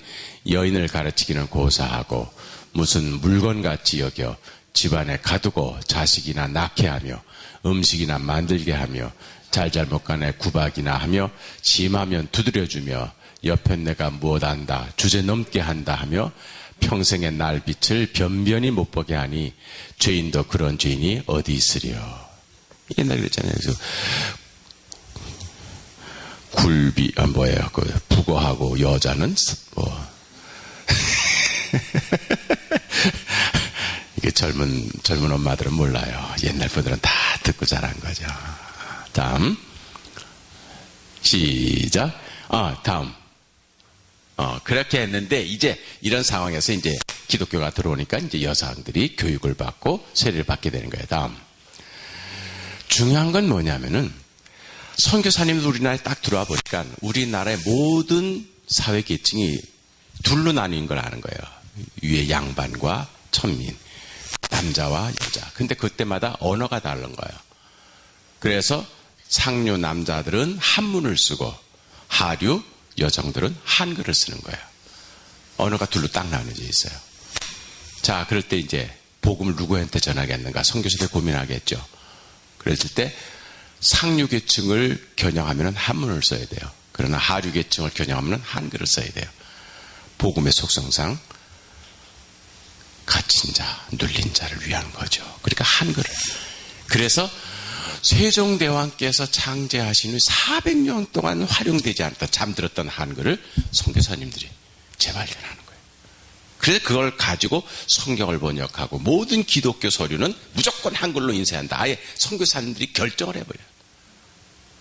여인을 가르치기는 고사하고 무슨 물건같이 여겨 집안에 가두고 자식이나 낳게 하며 음식이나 만들게 하며 잘잘못간에 구박이나 하며 심하면 두드려주며 옆에 내가 무엇한다 주제넘게 한다 하며 평생의 날빛을 변변히 못 보게 하니 죄인도 그런 죄인이 어디 있으리요. 옛날에 그랬잖아요. 그래서 굴비 뭐예요? 그 부고하고 여자는 뭐 이게 젊은 엄마들은 몰라요. 옛날 분들은 다 듣고 자란 거죠. 다음 시작. 다음. 그렇게 했는데 이제 이런 상황에서 이제 기독교가 들어오니까 이제 여성들이 교육을 받고 세례를 받게 되는 거예요. 다음. 중요한 건 뭐냐면은 선교사님도 우리나라에 딱 들어와 보니까 우리나라의 모든 사회 계층이 둘로 나뉜 걸 아는 거예요. 위에 양반과 천민, 남자와 여자. 근데 그때마다 언어가 다른 거예요. 그래서 상류 남자들은 한문을 쓰고 하류 여성들은 한글을 쓰는 거예요. 언어가 둘로 딱 나눠져 있어요. 자, 그럴 때 이제 복음을 누구한테 전하겠는가? 선교사들 고민하겠죠. 그랬을 때 상류 계층을 겨냥하면 한문을 써야 돼요. 그러나 하류 계층을 겨냥하면 한글을 써야 돼요. 복음의 속성상 갇힌 자, 눌린 자를 위한 거죠. 그러니까 한글을. 그래서 세종대왕께서 창제하신 후 400년 동안 활용되지 않았다 잠들었던 한글을 선교사님들이 재발견하는 거예요. 그래서 그걸 가지고 성경을 번역하고 모든 기독교 서류는 무조건 한글로 인쇄한다. 아예 선교사님들이 결정을 해버려요.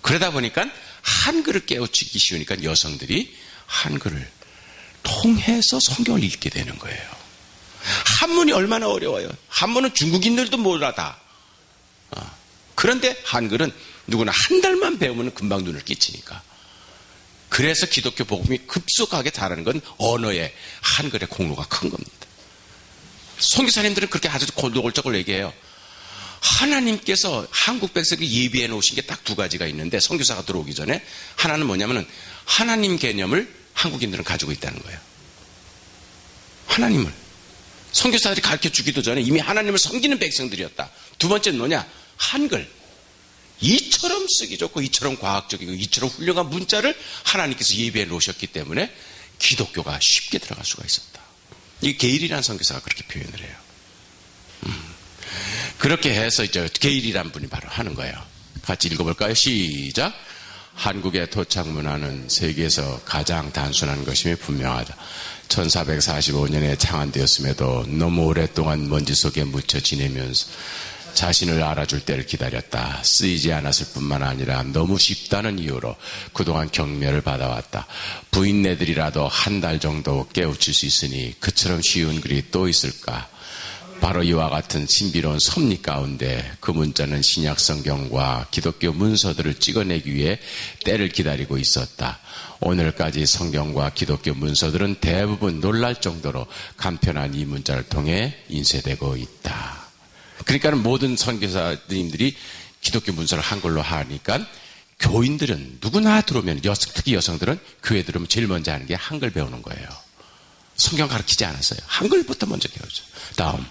그러다 보니까 한글을 깨우치기 쉬우니까 여성들이 한글을 통해서 성경을 읽게 되는 거예요. 한문이 얼마나 어려워요. 한문은 중국인들도 몰라. 그런데 한글은 누구나 한 달만 배우면 금방 눈을 끼치니까. 그래서 기독교 복음이 급속하게 자라는 건 언어의 한글의 공로가 큰 겁니다. 선교사님들은 그렇게 아주 골똘골똘 얘기해요. 하나님께서 한국 백성이 예비해 놓으신 게 딱 두 가지가 있는데 선교사가 들어오기 전에 하나는 뭐냐면은 하나님 개념을 한국인들은 가지고 있다는 거예요. 하나님을. 선교사들이 가르쳐 주기도 전에 이미 하나님을 섬기는 백성들이었다. 두 번째는 뭐냐? 한글. 이처럼 쓰기 좋고 이처럼 과학적이고 이처럼 훌륭한 문자를 하나님께서 예비해 놓으셨기 때문에 기독교가 쉽게 들어갈 수가 있었다. 이 게일이라는 선교사가 그렇게 표현을 해요. 그렇게 해서 이제 게일이라는 분이 바로 하는 거예요. 같이 읽어볼까요? 시작. 한국의 토착 문화는 세계에서 가장 단순한 것임이 분명하다. 1445년에 창안되었음에도 너무 오랫동안 먼지 속에 묻혀 지내면서 자신을 알아줄 때를 기다렸다. 쓰이지 않았을 뿐만 아니라 너무 쉽다는 이유로 그동안 경멸을 받아왔다. 부인네들이라도 한 달 정도 깨우칠 수 있으니 그처럼 쉬운 글이 또 있을까? 바로 이와 같은 신비로운 섭리 가운데 그 문자는 신약 성경과 기독교 문서들을 찍어내기 위해 때를 기다리고 있었다. 오늘까지 성경과 기독교 문서들은 대부분 놀랄 정도로 간편한 이 문자를 통해 인쇄되고 있다. 그러니까 모든 선교사님들이 기독교 문서를 한글로 하니까 교인들은 누구나 들어오면 특히 여성들은 교회 들어오면 제일 먼저 하는 게 한글 배우는 거예요. 성경 가르치지 않았어요. 한글부터 먼저 배우죠. 다음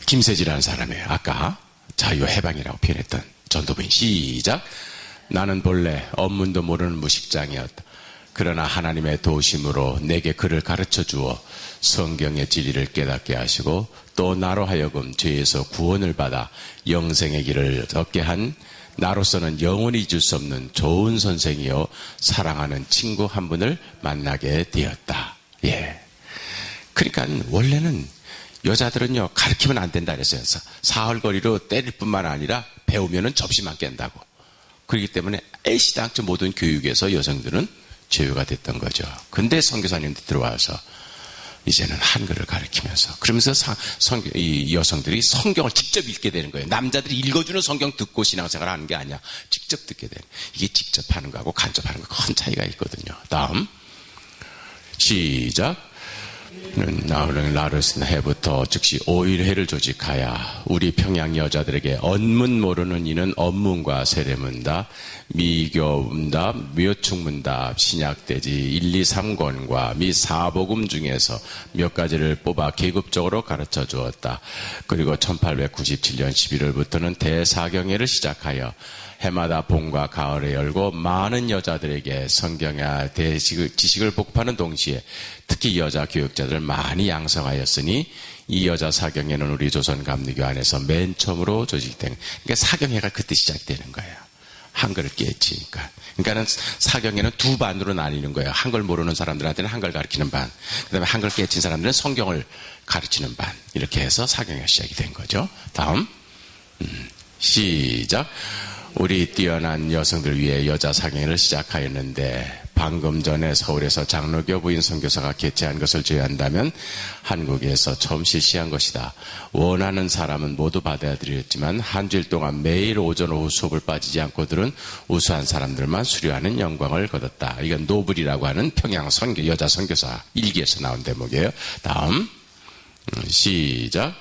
김세지라는 사람이에요. 아까 자유해방이라고 표현했던 전도부인. 시작. 나는 본래 언문도 모르는 무식장이었다. 그러나 하나님의 도우심으로 내게 글을 가르쳐 주어 성경의 진리를 깨닫게 하시고 또 나로 하여금 죄에서 구원을 받아 영생의 길을 얻게 한 나로서는 영원히 잊을 수 없는 좋은 선생이요 사랑하는 친구 한 분을 만나게 되었다. 예. 그러니까 원래는 여자들은요 가르치면 안 된다 그랬어요. 사흘거리로 때릴 뿐만 아니라 배우면은 접시만 깬다고. 그렇기 때문에 애시당초 모든 교육에서 여성들은 제외가 됐던 거죠. 근데 선교사님들 들어와서 이제는 한글을 가르치면서 그러면서 이 여성들이 성경을 직접 읽게 되는 거예요. 남자들이 읽어주는 성경 듣고 신앙생활 하는 게 아니야. 직접 듣게 되는. 이게 직접 하는 거하고 간접 하는 거 큰 차이가 있거든요. 다음 시작. 나오는 라르스는 해부터 즉시 5일회를 조직하여 우리 평양 여자들에게 언문 모르는 이는 언문과 세례문답, 미교문답, 묘충문답, 신약대지 1, 2, 3권과 미 사복음 중에서 몇 가지를 뽑아 계급적으로 가르쳐 주었다. 그리고 1897년 11월부터는 대사경회를 시작하여 해마다 봄과 가을에 열고 많은 여자들에게 성경의 지식을 복습하는 동시에 특히 여자 교육자들을 많이 양성하였으니 이 여자 사경회는 우리 조선 감리교 안에서 맨 처음으로 조직된 그러니까 사경회가 그때 시작되는 거예요. 한글을 깨치니까. 그러니까는 사경회는 두 반으로 나뉘는 거예요. 한글 모르는 사람들한테는 한글 가르치는 반, 그다음에 한글 깨친 사람들은 성경을 가르치는 반. 이렇게 해서 사경회가 시작이 된 거죠. 다음 시작. 우리 뛰어난 여성들 위해 여자 사경회를 시작하였는데 방금 전에 서울에서 장로교 부인 선교사가 개최한 것을 제외한다면 한국에서 처음 실시한 것이다. 원하는 사람은 모두 받아들였지만 한 주일 동안 매일 오전 오후 수업을 빠지지 않고 들은 우수한 사람들만 수료하는 영광을 거뒀다. 이건 노블이라고 하는 평양 여자 선교사 일기에서 나온 대목이에요. 다음 시작.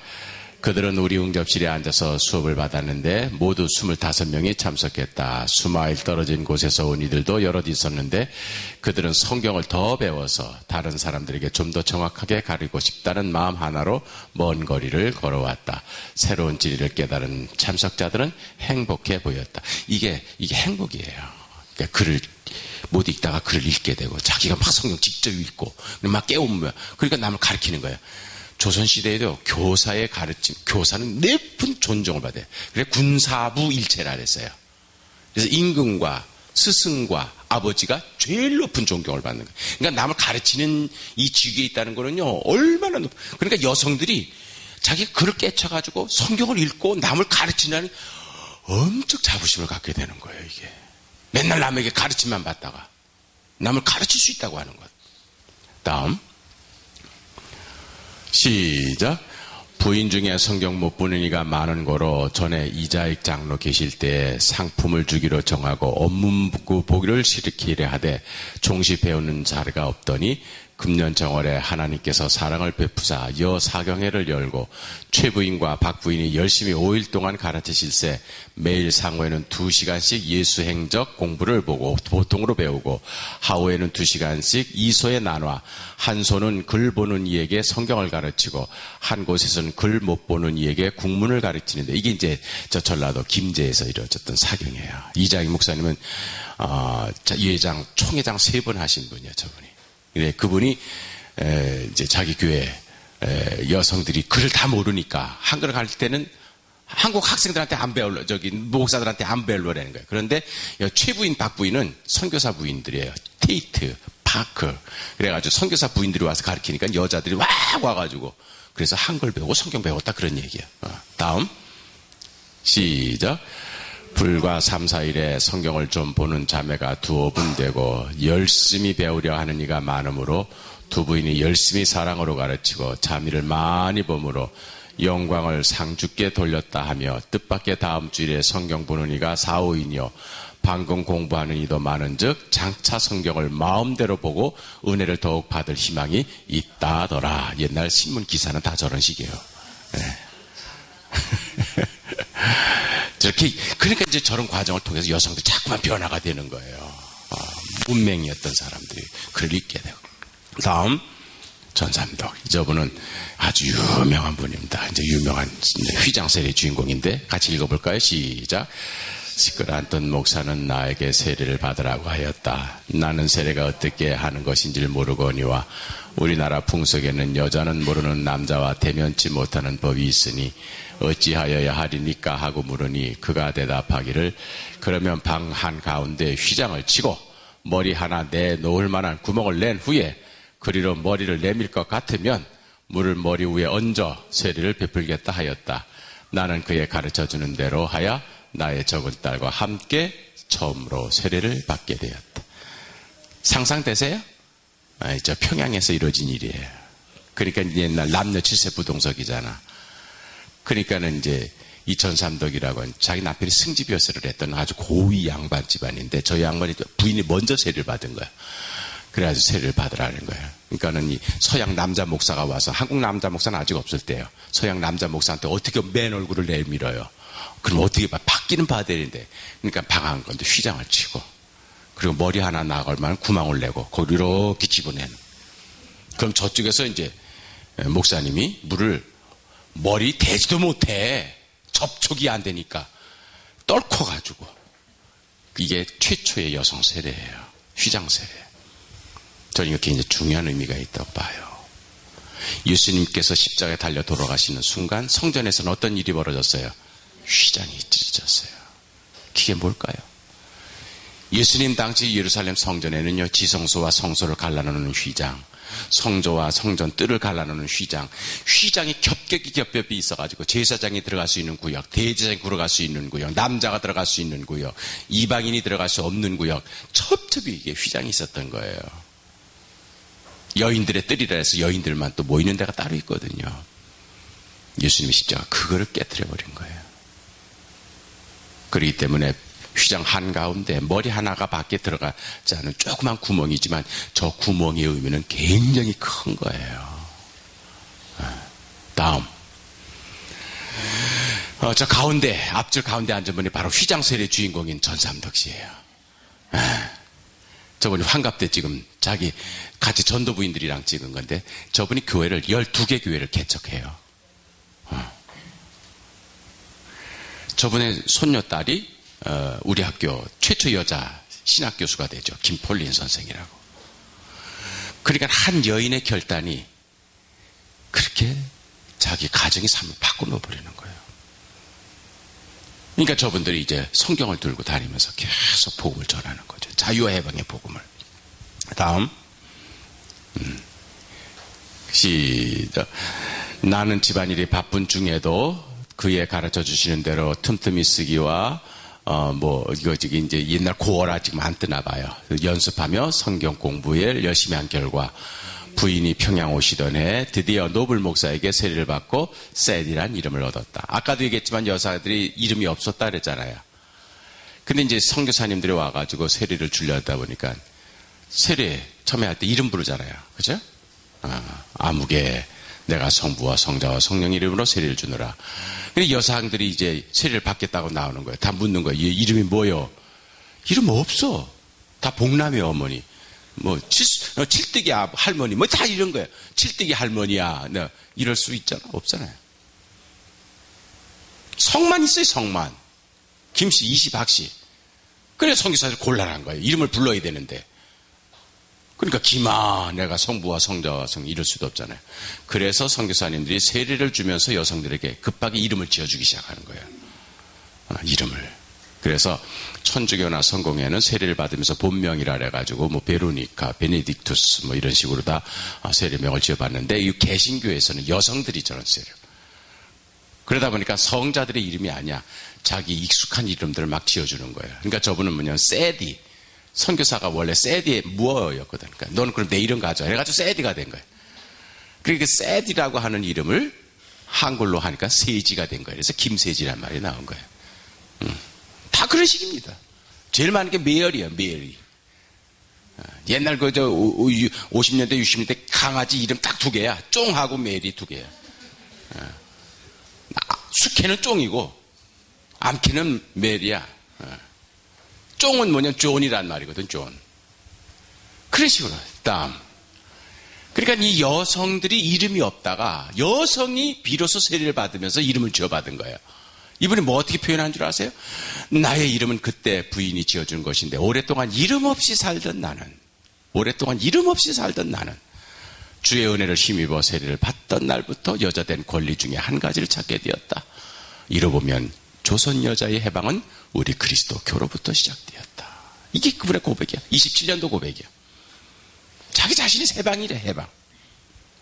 그들은 우리 응접실에 앉아서 수업을 받았는데 모두 25명이 참석했다. 수마일 떨어진 곳에서 온 이들도 여럿 있었는데 그들은 성경을 더 배워서 다른 사람들에게 좀 더 정확하게 가르치고 싶다는 마음 하나로 먼 거리를 걸어왔다. 새로운 진리를 깨달은 참석자들은 행복해 보였다. 이게 행복이에요. 그러니까 글을 못 읽다가 글을 읽게 되고 자기가 막 성경 직접 읽고 막 깨우면 그러니까 남을 가르치는 거예요. 조선시대에도 교사의 가르침, 교사는 높은 존중을 받아요. 그래서 군사부 일체라 그랬어요. 그래서 임금과 스승과 아버지가 제일 높은 존경을 받는 거예요. 그러니까 남을 가르치는 이 직위에 있다는 거는요, 얼마나 그러니까 여성들이 자기 글을 깨쳐가지고 성경을 읽고 남을 가르치는 엄청 자부심을 갖게 되는 거예요, 이게. 맨날 남에게 가르침만 받다가 남을 가르칠 수 있다고 하는 것. 다음. 시작. 부인 중에 성경 못 보는 이가 많은 거로 전에 이자익 장로 계실 때 상품을 주기로 정하고 업무 보기를 시키려 하되 종시 배우는 자리가 없더니 금년 정월에 하나님께서 사랑을 베푸사 여사경회를 열고 최부인과 박부인이 열심히 5일 동안 가르치실세 매일 상호에는 2시간씩 예수 행적 공부를 보고 보통으로 배우고 하호에는 2시간씩 2소에 나눠 한 소는 글 보는 이에게 성경을 가르치고 한 곳에서는 글 못 보는 이에게 국문을 가르치는데 이게 이제 저 전라도 김제에서 이루어졌던 사경회예요. 이장희 목사님은 예장 총회장 3번 하신 분이에요, 저분이. 그래, 그분이 이제 자기 교회 여성들이 글을 다 모르니까 한글을 가르칠 때는 한국 학생들한테 안 배울러, 목사들한테 안 배우려는 거예요. 그런데 최부인, 박부인은 선교사 부인들이에요. 테이트, 파크. 그래가지고 선교사 부인들이 와서 가르치니까 여자들이 막 와가지고 그래서 한글 배우고 성경 배웠다 그런 얘기예요. 다음 시작. 불과 3, 4일에 성경을 좀 보는 자매가 2분 되고 열심히 배우려 하는 이가 많으므로 두 부인이 열심히 사랑으로 가르치고 자미를 많이 보므로 영광을 상주께 돌렸다 하며 뜻밖의 다음 주일에 성경 보는 이가 4, 5인이요 방금 공부하는 이도 많은즉 장차 성경을 마음대로 보고 은혜를 더욱 받을 희망이 있다더라. 옛날 신문 기사는 다 저런 식이에요. 네. 그러니까 이제 저런 과정을 통해서 여성들이 자꾸만 변화가 되는 거예요. 문맹이었던 사람들이 그걸 잊게 되고. 다음, 전삼덕. 저분은 아주 유명한 분입니다. 이제 유명한 휘장세례 주인공인데 같이 읽어볼까요? 시작. 시끄러웠던 목사는 나에게 세례를 받으라고 하였다. 나는 세례가 어떻게 하는 것인지를 모르거니와 우리나라 풍속에는 여자는 모르는 남자와 대면치 못하는 법이 있으니 어찌하여야 하리니까 하고 물으니 그가 대답하기를 그러면 방 한가운데 휘장을 치고 머리 하나 내놓을 만한 구멍을 낸 후에 그리로 머리를 내밀 것 같으면 물을 머리 위에 얹어 세례를 베풀겠다 하였다. 나는 그의 가르쳐주는 대로 하여 나의 적은 딸과 함께 처음으로 세례를 받게 되었다. 상상되세요? 저 평양에서 이루어진 일이에요. 그러니까 옛날 남녀 7세 부동석이잖아. 그러니까는 이제 이천삼덕이라고 하는 자기 남편이 승지벼슬을 했던 아주 고위 양반 집안인데 저 양반이 부인이 먼저 세례를 받은 거야. 그래가지고 세례를 받으라는 거예요. 그러니까는 이 서양 남자 목사가 와서 한국 남자 목사는 아직 없을 때요. 서양 남자 목사한테 어떻게 맨 얼굴을 내밀어요. 그럼 어떻게 받기는 봐야 되는데. 그러니까 방한 건데 휘장을 치고 그리고 머리 하나 나갈 만한 구멍을 내고 거기를 이렇게 집어내는. 그럼 저쪽에서 이제 목사님이 물을 머리 대지도 못해. 접촉이 안 되니까 떨궈가지고. 이게 최초의 여성 세례예요. 휘장 세례. 저는 이게 굉장히 중요한 의미가 있다고 봐요. 예수님께서 십자가에 달려 돌아가시는 순간 성전에서는 어떤 일이 벌어졌어요? 휘장이 찢어졌어요. 그게 뭘까요? 예수님 당시 예루살렘 성전에는요, 지성소와 성소를 갈라놓는 휘장, 성조와 성전 뜰을 갈라놓는 휘장, 휘장이 겹겹이 있어가지고 제사장이 들어갈 수 있는 구역, 대제사장이 들어갈 수 있는 구역, 남자가 들어갈 수 있는 구역, 이방인이 들어갈 수 없는 구역, 첩첩이 이게 휘장이 있었던 거예요. 여인들의 뜰이라 해서 여인들만 또 모이는 데가 따로 있거든요. 예수님이 십자가 그거를 깨트려버린 거예요. 그렇기 때문에 휘장 한가운데 머리 하나가 밖에 들어가지 않은 조그만 구멍이지만 저 구멍의 의미는 굉장히 큰 거예요. 다음. 저 가운데, 앞줄 가운데 앉은 분이 바로 휘장 세례 주인공인 전삼덕 씨예요. 저분이 환갑 때 지금 자기 같이 전도부인들이랑 찍은 건데 저분이 교회를 12개 교회를 개척해요. 저분의 손녀딸이 우리 학교 최초 여자 신학 교수가 되죠. 김폴린 선생이라고. 그러니까 한 여인의 결단이 그렇게 자기 가정의 삶을 바꿔 버리는 거예요. 그러니까 저분들이 이제 성경을 들고 다니면서 계속 복음을 전하는 거죠. 자유와 해방의 복음을. 다음. 시작. 나는 집안일이 바쁜 중에도 그의 가르쳐 주시는 대로 틈틈이 쓰기와 이거 지금 이제 옛날 고어라 지금 안 뜨나 봐요. 연습하며 성경 공부에 열심히 한 결과 부인이 평양 오시던 해 드디어 노블 목사에게 세례를 받고 셋이란 이름을 얻었다. 아까도 얘기했지만 여사들이 이름이 없었다 그랬잖아요. 근데 이제 선교사님들이 와가지고 세례를 주려다 보니까 세례 처음에 할 때 이름 부르잖아요. 그죠? 아무개 내가 성부와 성자와 성령 이름으로 세례를 주느라. 근데 여사들이 이제 세례를 받겠다고 나오는 거예요. 다 묻는 거예요. 얘 이름이 뭐요? 이름 없어. 다 복남의 어머니. 칠뜨기 할머니. 다 이런 거예요. 칠뜨기 할머니야. 이럴 수 있잖아. 없잖아요. 성만 있어요, 성만. 김씨, 이씨, 박씨. 그래, 선교사들 곤란한 거예요. 이름을 불러야 되는데. 그러니까 기마 내가 성부와 성자와 성 이럴 수도 없잖아요. 그래서 선교사님들이 세례를 주면서 여성들에게 급하게 이름을 지어주기 시작하는 거예요. 이름을. 그래서 천주교나 성공회는 세례를 받으면서 본명이라 해가지고 베로니카, 베네딕투스 이런 식으로 다 세례명을 지어봤는데 이 개신교에서는 여성들이 저런 세례. 그러다 보니까 성자들의 이름이 아니야. 자기 익숙한 이름들을 막 지어주는 거예요. 그러니까 저분은 뭐냐면 세디. 선교사가 원래 세디의 무어였거든. 그러니까 너는 그럼 내 이름 가져. 해가지고 세디가 된 거예요. 그러니까 세디라고 하는 이름을 한글로 하니까 세지가 된 거예요. 그래서 김세지란 말이 나온 거예요. 다 그런 식입니다. 제일 많은 게 메어리예요. 메어리. 옛날 50년대 60년대 강아지 이름 딱 2개야. 쫑하고 메리 2개야. 숙회는 쫑이고 암캐는 메리야. 쫑은 뭐냐면 존이란 말이거든, 존. 그런 식으로. 다음. 그러니까 이 여성들이 이름이 없다가 여성이 비로소 세례를 받으면서 이름을 지어받은 거예요. 이분이 뭐 어떻게 표현한 줄 아세요? 나의 이름은 그때 부인이 지어준 것인데 오랫동안 이름 없이 살던 나는 주의 은혜를 힘입어 세례를 받던 날부터 여자된 권리 중에 한 가지를 찾게 되었다. 이러보면 조선 여자의 해방은 우리 그리스도교로부터 시작되었다. 이게 그분의 고백이야. 27년도 고백이야. 자기 자신이 해방이래, 해방.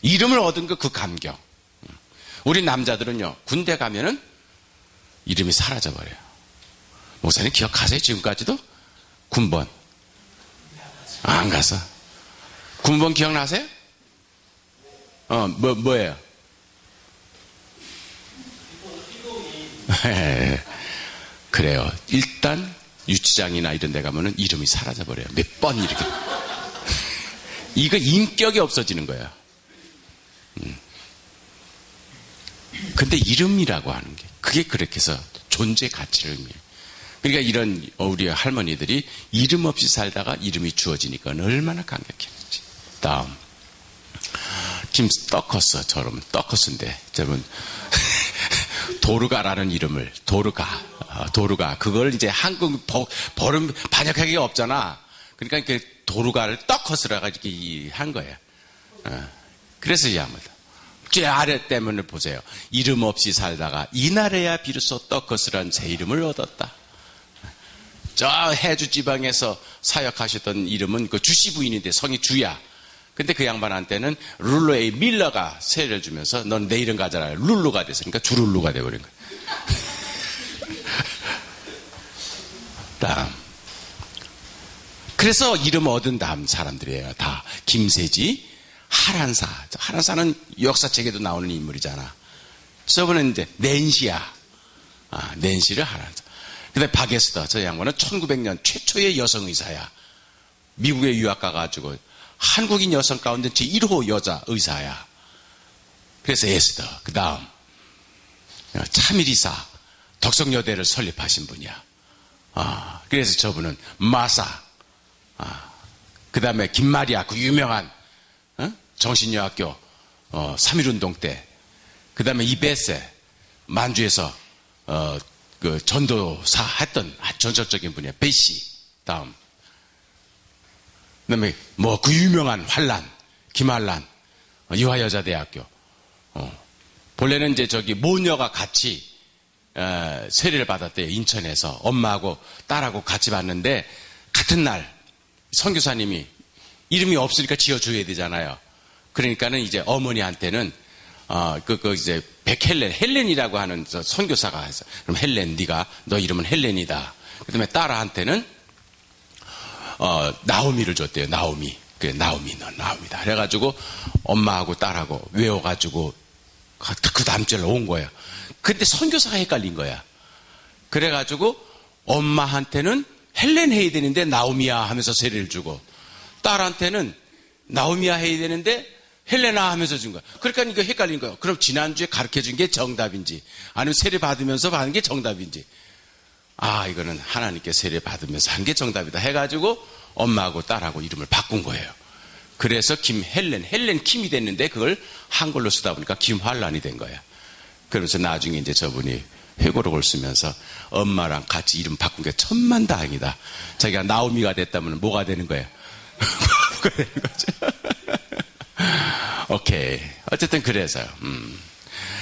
이름을 얻은 그 감격. 우리 남자들은요, 군대 가면은 이름이 사라져버려요. 목사님 기억하세요? 지금까지도? 군번. 안 가서. 군번 기억나세요? 뭐예요? 그래요. 일단 유치장이나 이런 데 가면은 이름이 사라져버려요. 몇 번 이렇게. 이거 인격이 없어지는 거야. 근데 이름이라고 하는 게, 그게 그렇게 해서 존재 가치를 의미해요. 그러니까 이런 우리 할머니들이 이름 없이 살다가 이름이 주어지니까 얼마나 감격했는지. 다음. 김 떡커스처럼, 떡커스인데, 저분, 도르가라는 이름을, 도르가. 그걸 이제 한국 발음 반역하기가 없잖아. 그러니까 그 도르가를 떡커스라고 이렇게 한 거예요. 그래서 이해합니다. 제 아래 때문에 보세요. 이름 없이 살다가 이날에야 비로소 떡커스란 새 이름을 얻었다. 저 해주 지방에서 사역하셨던 이름은 그 주씨 부인인데 성이 주야. 근데 그 양반한테는 룰루의 밀러가 세례를 주면서 넌 내 이름 가져라. 룰루가 됐으니까 주룰루가 돼버린 거야. 다음. 그래서 이름 얻은 다음 사람들이에요. 다. 김세지, 하란사. 하란사는 역사책에도 나오는 인물이잖아. 저분은 이제 낸시야. 낸시를 하란사. 근데 박에스더, 저 양반은 1900년 최초의 여성의사야. 미국에 유학 가가지고 한국인 여성 가운데 제1호 여자 의사야. 그래서 에스더. 그 다음 차미리사 덕성여대를 설립하신 분이야. 그래서 저분은 마사. 그 다음에 김마리아, 그 유명한 정신여학교 3.1운동 때. 그 다음에 이베세 만주에서 그 전도사 했던 전설적인 분이야. 베시. 다음. 그 다음에 뭐 그 유명한 환란, 김환란, 유화여자대학교. 본래는 이제 저기 모녀가 같이 세례를 받았대요. 인천에서. 엄마하고 딸하고 같이 받는데 같은 날 선교사님이 이름이 없으니까 지어줘야 되잖아요. 그러니까는 이제 어머니한테는 이제 헬렌이라고 하는 선교사가 해서 그럼 헬렌, 너 이름은 헬렌이다. 그다음에 딸한테는 나오미를 줬대요. 나오미. 그래, 나오미, 너 나오미다. 그래가지고 엄마하고 딸하고 외워가지고 그 다음 주에 온 거예요. 근데 선교사가 헷갈린 거야. 그래가지고 엄마한테는 헬렌 해야 되는데 나오미야 하면서 세례를 주고, 딸한테는 나오미야 해야 되는데 헬레나 하면서 준 거야. 그러니까 이거 헷갈린 거야. 그럼 지난주에 가르쳐 준 게 정답인지 아니면 세례 받으면서 받은 게 정답인지. 이거는 하나님께 세례 받으면서 한 게 정답이다 해가지고 엄마하고 딸하고 이름을 바꾼 거예요. 그래서 헬렌 킴이 됐는데 그걸 한글로 쓰다 보니까 김환란이 된 거야. 그러면서 나중에 이제 저분이 회고록을 쓰면서 엄마랑 같이 이름 바꾼 게 천만다행이다. 자기가 나오미가 됐다면 뭐가 되는 거야? 뭐가 되는 거죠? 오케이. 어쨌든 그래서요.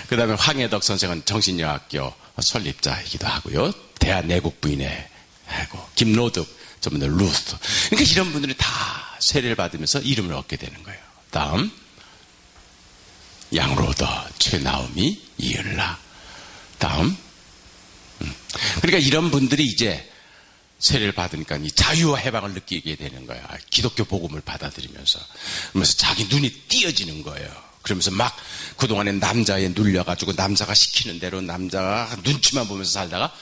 그 다음에 황해덕 선생은 정신여학교 설립자이기도 하고요. 대한내국부인회 하고, 김로득, 저분들 루스. 그러니까 이런 분들이 다 세례를 받으면서 이름을 얻게 되는 거예요. 다음. 양로더, 최나오미, 이을라. 다음. 그러니까 이런 분들이 이제 세례를 받으니까 이 자유와 해방을 느끼게 되는 거예요. 기독교 복음을 받아들이면서. 그러면서 자기 눈이 띄어지는 거예요. 그러면서 막 그동안에 남자에 눌려가지고 남자가 시키는 대로 남자가 눈치만 보면서 살다가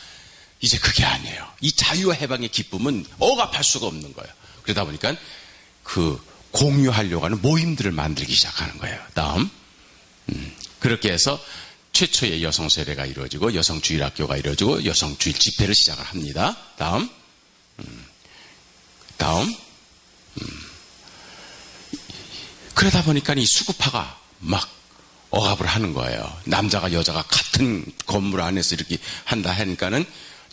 이제 그게 아니에요. 이 자유와 해방의 기쁨은 억압할 수가 없는 거예요. 그러다 보니까 그 공유하려고 하는 모임들을 만들기 시작하는 거예요. 다음. 그렇게 해서 최초의 여성 세례가 이루어지고 여성 주일 학교가 이루어지고 여성 주일 집회를 시작을 합니다. 다음. 그러다 보니까 이 수구파가 막 억압을 하는 거예요. 남자가 여자가 같은 건물 안에서 이렇게 한다 하니까는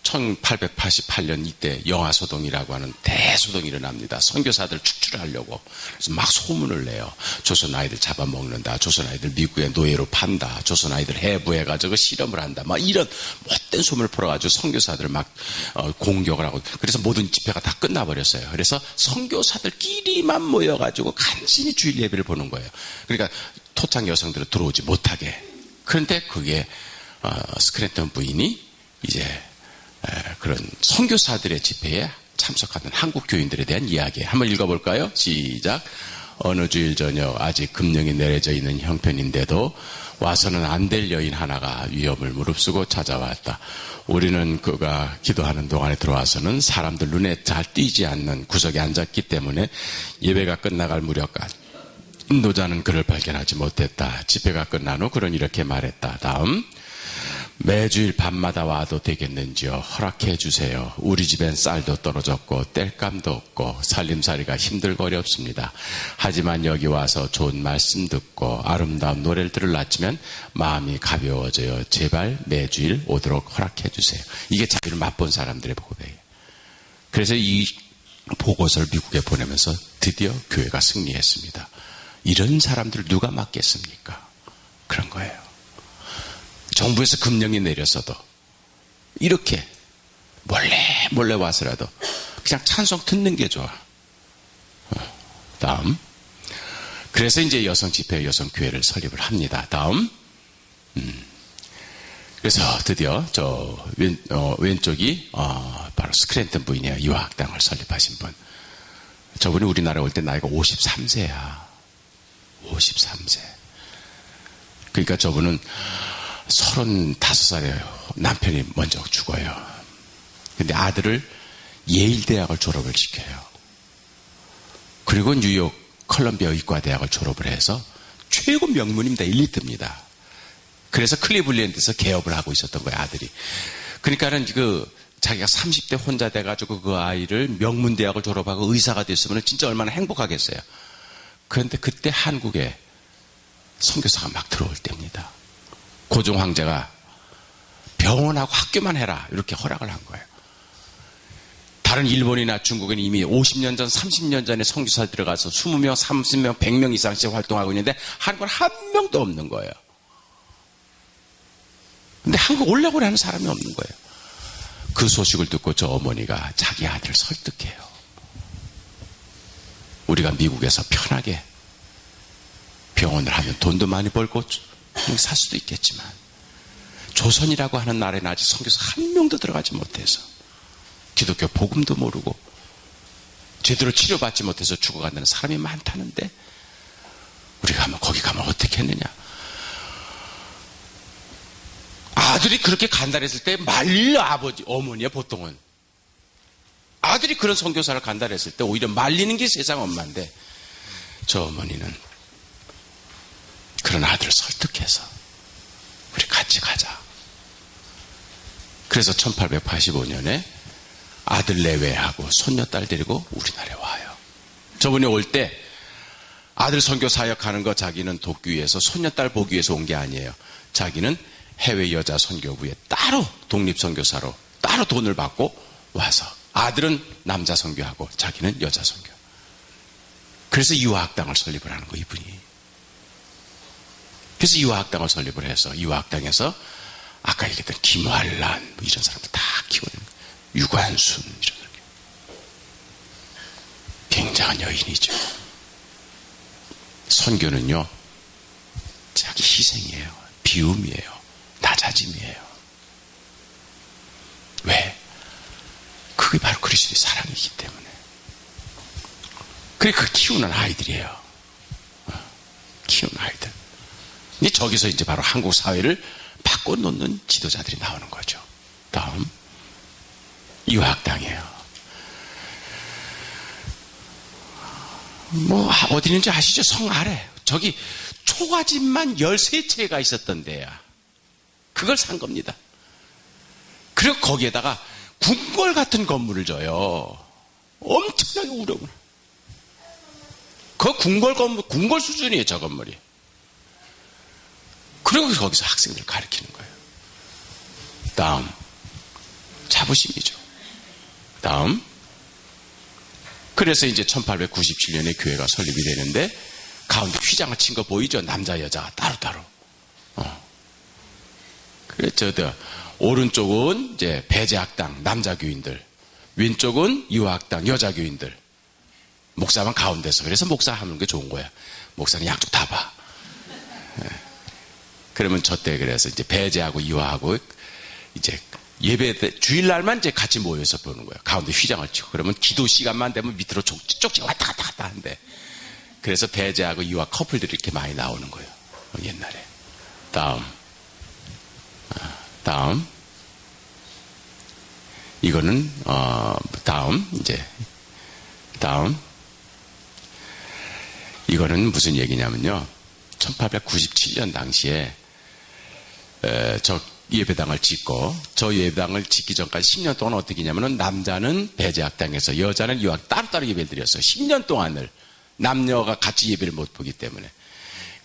1888년 이때 영화소동이라고 하는 대소동이 일어납니다. 선교사들 축출하려고. 그래서 막 소문을 내요. 조선 아이들 잡아먹는다. 조선 아이들 미국에 노예로 판다. 조선 아이들 해부해가지고 실험을 한다. 막 이런 못된 소문을 풀어가지고 선교사들을 막 공격을 하고. 그래서 모든 집회가 다 끝나버렸어요. 그래서 선교사들끼리만 모여가지고 간신히 주일 예배를 보는 거예요. 그러니까 토착 여성들은 들어오지 못하게. 그런데 그게 스크랜턴 부인이 이제 그런 선교사들의 집회에 참석하는 한국 교인들에 대한 이야기 한번 읽어볼까요? 시작. 어느 주일 저녁 아직 금령이 내려져 있는 형편인데도 와서는 안 될 여인 하나가 위험을 무릅쓰고 찾아왔다. 우리는 그가 기도하는 동안에 들어와서는 사람들 눈에 잘 띄지 않는 구석에 앉았기 때문에 예배가 끝나갈 무렵까지 인도자는 그를 발견하지 못했다. 집회가 끝난 후 그는 이렇게 말했다. 다음. 매주일 밤마다 와도 되겠는지요? 허락해 주세요. 우리 집엔 쌀도 떨어졌고 땔감도 없고 살림살이가 힘들고 어렵습니다. 하지만 여기 와서 좋은 말씀 듣고 아름다운 노래를 들으려면 마음이 가벼워져요. 제발 매주일 오도록 허락해 주세요. 이게 자기를 맛본 사람들의 고백이에요. 그래서 이 보고서를 미국에 보내면서 드디어 교회가 승리했습니다. 이런 사람들을 누가 막겠습니까? 그런 거예요. 정부에서 금령이 내렸어도 이렇게 몰래 와서라도 그냥 찬송 듣는 게 좋아. 다음. 그래서 이제 여성 집회, 여성 교회를 설립을 합니다. 다음. 그래서 드디어 저 왼쪽이 바로 스크랜턴 부인이에요. 유아학당을 설립하신 분. 저분이 우리나라에 올 때 나이가 53세야. 53세. 그러니까 저분은 35살에 남편이 먼저 죽어요. 근데 아들을 예일대학을 졸업을 시켜요. 그리고 뉴욕 컬럼비아 의과대학을 졸업을 해서 최고 명문입니다. 엘리트입니다. 그래서 클리블랜드에서 개업을 하고 있었던 거예요, 아들이. 그러니까는 자기가 30대 혼자 돼가지고 그 아이를 명문대학을 졸업하고 의사가 됐으면 진짜 얼마나 행복하겠어요. 그런데 그때 한국에 선교사가 막 들어올 때입니다. 고종 황제가 병원하고 학교만 해라 이렇게 허락을 한 거예요. 다른 일본이나 중국은 이미 50년 전, 30년 전에 선교사 들어가서 20명, 30명, 100명 이상씩 활동하고 있는데 한국은 한 명도 없는 거예요. 근데 한국 오려고 하는 사람이 없는 거예요. 그 소식을 듣고 저 어머니가 자기 아들을 설득해요. 우리가 미국에서 편하게 병원을 하면 돈도 많이 벌고 살 수도 있겠지만 조선이라고 하는 나라에는 아직 선교사 한 명도 들어가지 못해서 기독교 복음도 모르고 제대로 치료받지 못해서 죽어가는 사람이 많다는데 우리가 거기 가면 어떻게 했느냐. 아들이 그렇게 간달했을 때 말릴 어머니야. 보통은 아들이 그런 선교사를 간달했을 때 오히려 말리는 게 세상 엄마인데 저 어머니는 그런 아들을 설득해서 우리 같이 가자. 그래서 1885년에 아들 내외하고 손녀딸 데리고 우리나라에 와요. 저분이 올 때 아들 선교 사역하는 거 자기는 돕기 위해서 손녀딸 보기 위해서 온 게 아니에요. 자기는 해외 여자 선교부에 따로 독립선교사로 따로 돈을 받고 와서 아들은 남자 선교하고 자기는 여자 선교. 그래서 유아학당을 설립을 하는 거 이분이. 그래서 유아학당을 설립을 해서 유아학당에서 아까 얘기했던 김활란 이런 사람들 다 키우는 유관순 이런 사람. 굉장한 여인이죠. 선교는요 자기 희생이에요. 비움이에요. 낮아짐이에요. 왜? 그게 바로 그리스도의 사랑이기 때문에. 그래 그 키우는 아이들이에요. 키우는 아이들. 근데 저기서 이제 바로 한국 사회를 바꿔놓는 지도자들이 나오는 거죠. 다음 유학당이에요. 어디 있는지 아시죠? 성 아래 저기 초가집만 13채가 있었던 데야. 그걸 산 겁니다. 그리고 거기에다가 궁궐 같은 건물을 줘요. 엄청나게 우려구나. 그 궁궐 건물, 궁궐 수준이에요, 저 건물이. 그리고 거기서 학생들을 가르치는 거예요. 다음, 자부심이죠. 다음, 그래서 이제 1897년에 교회가 설립이 되는데, 가운데 휘장을 친 거 보이죠? 남자, 여자가 따로따로. 그래서 오른쪽은 이제 배제학당, 남자 교인들. 왼쪽은 유학당, 여자 교인들. 목사만 가운데서. 그래서 목사 하는 게 좋은 거야. 목사는 양쪽 다 봐. 그러면 저때 그래서 이제 배제하고 유아하고 이제 예배 때 주일날만 이제 같이 모여서 보는 거예요. 가운데 휘장을 치고. 그러면 기도 시간만 되면 밑으로 쪽지 왔다 갔다 한대. 그래서 배제하고 유아 커플들이 이렇게 많이 나오는 거예요. 옛날에. 다음. 이거는 다음. 이거는 무슨 얘기냐면요. 1897년 당시에 저 예배당을 짓고, 저 예배당을 짓기 전까지 10년 동안 어떻게 했냐면은 남자는 배제학당에서 여자는 유학 따로따로 예배를 드렸어요. 10년 동안을 남녀가 같이 예배를 못 보기 때문에.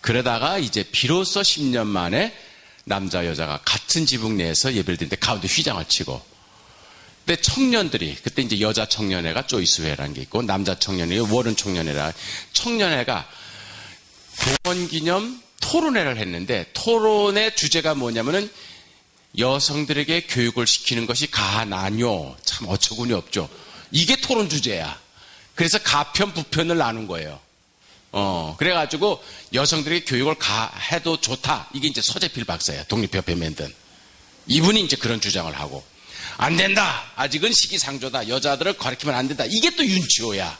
그러다가 이제 비로소 10년 만에 남자 여자가 같은 지붕 내에서 예배를 드리는데 가운데 휘장을 치고, 근데 청년들이 그때 이제 여자 청년회가 조이스회라는 게 있고 남자 청년회 워런 청년회라, 청년회가 동원기념 토론회를 했는데, 토론의 주제가 뭐냐면은 여성들에게 교육을 시키는 것이 가나뇨, 참 어처구니 없죠. 이게 토론 주제야. 그래서 가편 부편을 나눈 거예요. 그래가지고 여성들에게 교육을 해도 좋다. 이게 이제 서재필 박사야. 독립협회 만든. 이분이 이제 그런 주장을 하고, 안 된다. 아직은 시기상조다. 여자들을 가르치면 안 된다. 이게 또 윤치호야.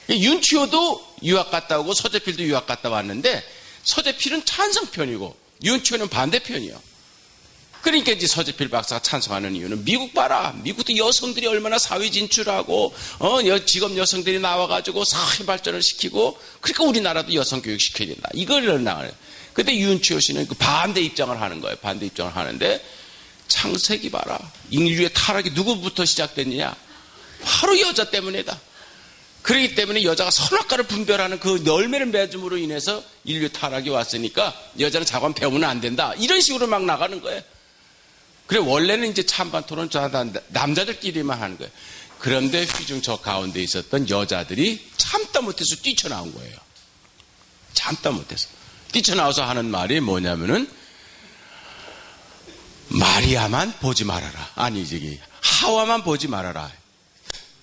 윤치호도 유학 갔다 오고 서재필도 유학 갔다 왔는데, 서재필은 찬성편이고 윤치호는 반대편이요. 그러니까 이제 서재필 박사가 찬성하는 이유는, 미국 봐라. 미국도 여성들이 얼마나 사회 진출하고, 직업 여성들이 나와가지고 사회 발전을 시키고, 그러니까 우리나라도 여성 교육 시켜야 된다. 이걸 나와요. 근데 윤치호 씨는 그 반대 입장을 하는 거예요. 반대 입장을 하는데, 창세기 봐라. 인류의 타락이 누구부터 시작됐느냐? 바로 여자 때문이다. 그렇기 때문에 여자가 선악과를 분별하는 그 열매를 맺음으로 인해서 인류 타락이 왔으니까 여자는 자관 배우면 안 된다. 이런 식으로 막 나가는 거예요. 그래, 원래는 이제 찬반 토론 남자들끼리만 하는 거예요. 그런데 휘중 저 가운데 있었던 여자들이 참다 못해서 뛰쳐나온 거예요. 참다 못해서. 뛰쳐나와서 하는 말이 뭐냐면은, 마리아만 보지 말아라. 아니, 저기, 하와만 보지 말아라.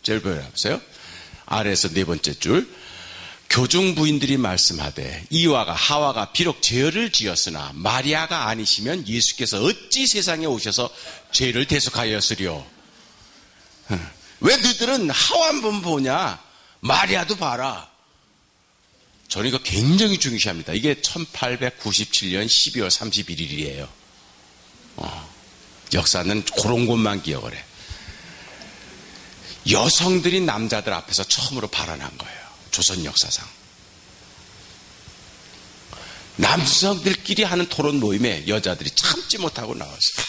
제일 보세요. 아래에서 네 번째 줄. 교중 부인들이 말씀하되, 이와가 하와가 비록 죄를 지었으나 마리아가 아니시면 예수께서 어찌 세상에 오셔서 죄를 대속하였으리요. 왜 너희들은 하와만 보냐? 마리아도 봐라. 저는 이거 굉장히 중요시합니다. 이게 1897년 12월 31일이에요. 역사는 그런 것만 기억을 해. 여성들이 남자들 앞에서 처음으로 발언한 거예요. 조선 역사상. 남성들끼리 하는 토론 모임에 여자들이 참지 못하고 나왔어요.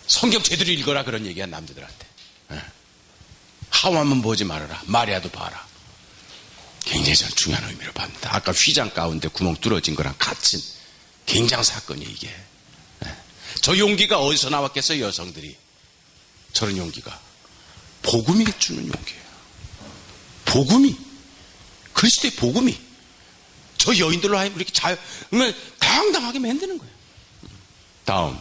성경 제대로 읽어라, 그런 얘기야, 남자들한테. 하와만 보지 말아라. 마리아도 봐라. 굉장히 중요한 의미로 봅니다. 아까 휘장 가운데 구멍 뚫어진 거랑 같은 굉장한 사건이에요, 이게. 저 용기가 어디서 나왔겠어요, 여성들이. 저런 용기가. 복음이 주는 용기예요. 복음이. 그리스도의 복음이. 저 여인들로 하여금 이렇게 당당하게 만드는 거예요. 다음.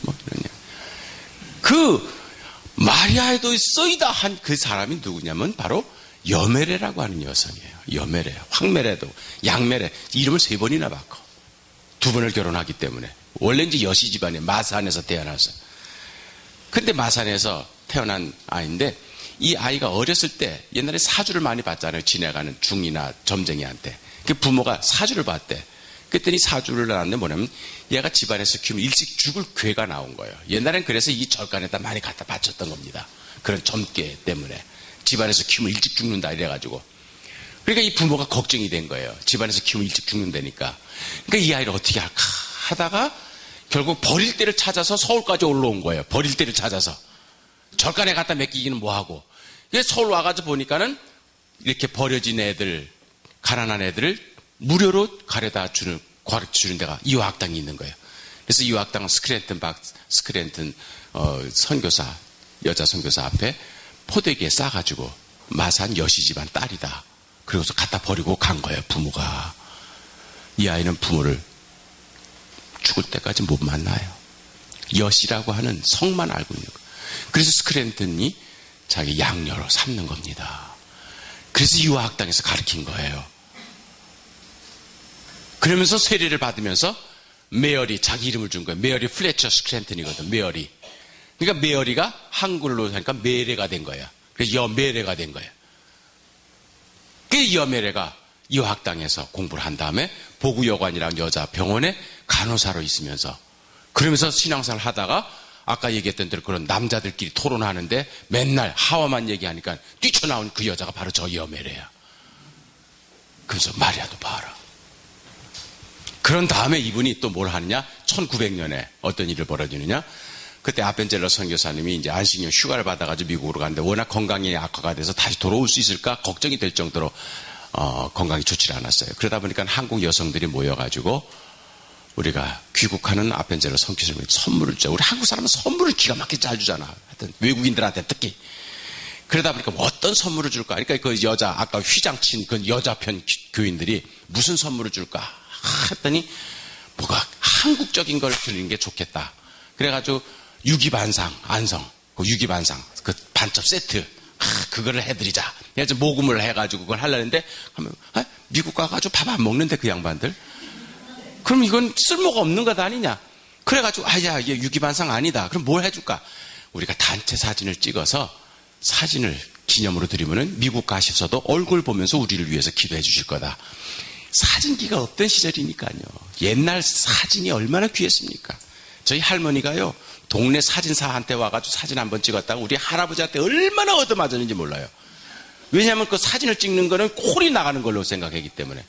뭐, 그, 마리아에도 써이다 한 그 사람이 누구냐면 바로 여메레라고 하는 여성이에요. 여메레, 황메레도, 양메레. 이름을 3번이나 바꿔. 2번을 결혼하기 때문에. 원래 이제 여시 집안에 마산에서 태어나서. 근데 마산에서 태어난 아이인데, 이 아이가 어렸을 때 옛날에 사주를 많이 봤잖아요. 지나가는 중이나 점쟁이한테. 그 부모가 사주를 봤대. 그랬더니 사주를 나왔는데 뭐냐면, 얘가 집안에서 키우면 일찍 죽을 괴가 나온 거예요. 옛날엔 그래서 이 절간에다 많이 갖다 바쳤던 겁니다. 그런 점괘 때문에. 집안에서 키우면 일찍 죽는다 이래가지고. 그러니까 이 부모가 걱정이 된 거예요. 집안에서 키우면 일찍 죽는다니까. 그러니까 이 아이를 어떻게 할까 하다가 결국 버릴 때를 찾아서 서울까지 올라온 거예요. 버릴 때를 찾아서. 절간에 갖다 맡기기는 뭐하고. 그래서 서울 와가지고 보니까는 이렇게 버려진 애들, 가난한 애들을 무료로 가르쳐 주는 데가 이화학당이 있는 거예요. 그래서 이화학당은 스크랜튼 선교사, 여자 선교사 앞에 포대기에 싸가지고 마산 여시 집안 딸이다. 그러고서 갖다 버리고 간 거예요, 부모가. 이 아이는 부모를 죽을 때까지 못 만나요. 여시라고 하는 성만 알고 있는 거예요. 그래서 스크랜턴이 자기 양녀로 삼는 겁니다. 그래서 유아학당에서 가르친 거예요. 그러면서 세례를 받으면서 메어리, 자기 이름을 준 거예요. 메어리 플래처 스크랜턴이거든, 메어리. 그러니까 메어리가 한글로 하니까 메레가 된 거야. 그래서 여메레가 된 거야. 그 여메레가 유학당에서 공부를 한 다음에 보구여관이랑 여자 병원에 간호사로 있으면서 그러면서 신앙생활 하다가 아까 얘기했던 대로 그런 남자들끼리 토론하는데 맨날 하와만 얘기하니까 뛰쳐나온 그 여자가 바로 저 여메레야. 그래서 마리아도 봐라. 그런 다음에 이분이 또 뭘 하느냐? 1900년에 어떤 일을 벌어지느냐? 그때 아벤젤러 선교사님이 이제 안식년 휴가를 받아가지고 미국으로 갔는데 워낙 건강이 악화가 돼서 다시 돌아올 수 있을까 걱정이 될 정도로 건강이 좋지 않았어요. 그러다 보니까 한국 여성들이 모여가지고 우리가 귀국하는 아벤젤러 선교사님에게 선물을 줘. 우리 한국 사람은 선물을 기가 막히게 잘 주잖아. 하여튼 외국인들한테 특히. 그러다 보니까 어떤 선물을 줄까? 그러니까 그 여자 아까 휘장친 그 여자편 교인들이 무슨 선물을 줄까? 했더니 뭐가 한국적인 걸 드리는 게 좋겠다. 그래가지고 유기반상, 안성, 그 유기반상, 그 반첩 세트, 그거를 해드리자. 그래서 모금을 해가지고 그걸 하려는데, 미국 가가지고 밥 안 먹는데 그 양반들? 그럼 이건 쓸모가 없는 것 아니냐? 그래가지고, 야, 이게 유기반상 아니다. 그럼 뭘 해줄까? 우리가 단체 사진을 찍어서 사진을 기념으로 드리면은 미국 가셔서도 얼굴 보면서 우리를 위해서 기도해 주실 거다. 사진기가 없던 시절이니까요. 옛날 사진이 얼마나 귀했습니까? 저희 할머니가요, 동네 사진사한테 와가지고 사진 한번 찍었다가 우리 할아버지한테 얼마나 얻어맞았는지 몰라요. 왜냐하면 그 사진을 찍는 거는 콜이 나가는 걸로 생각하기 때문에.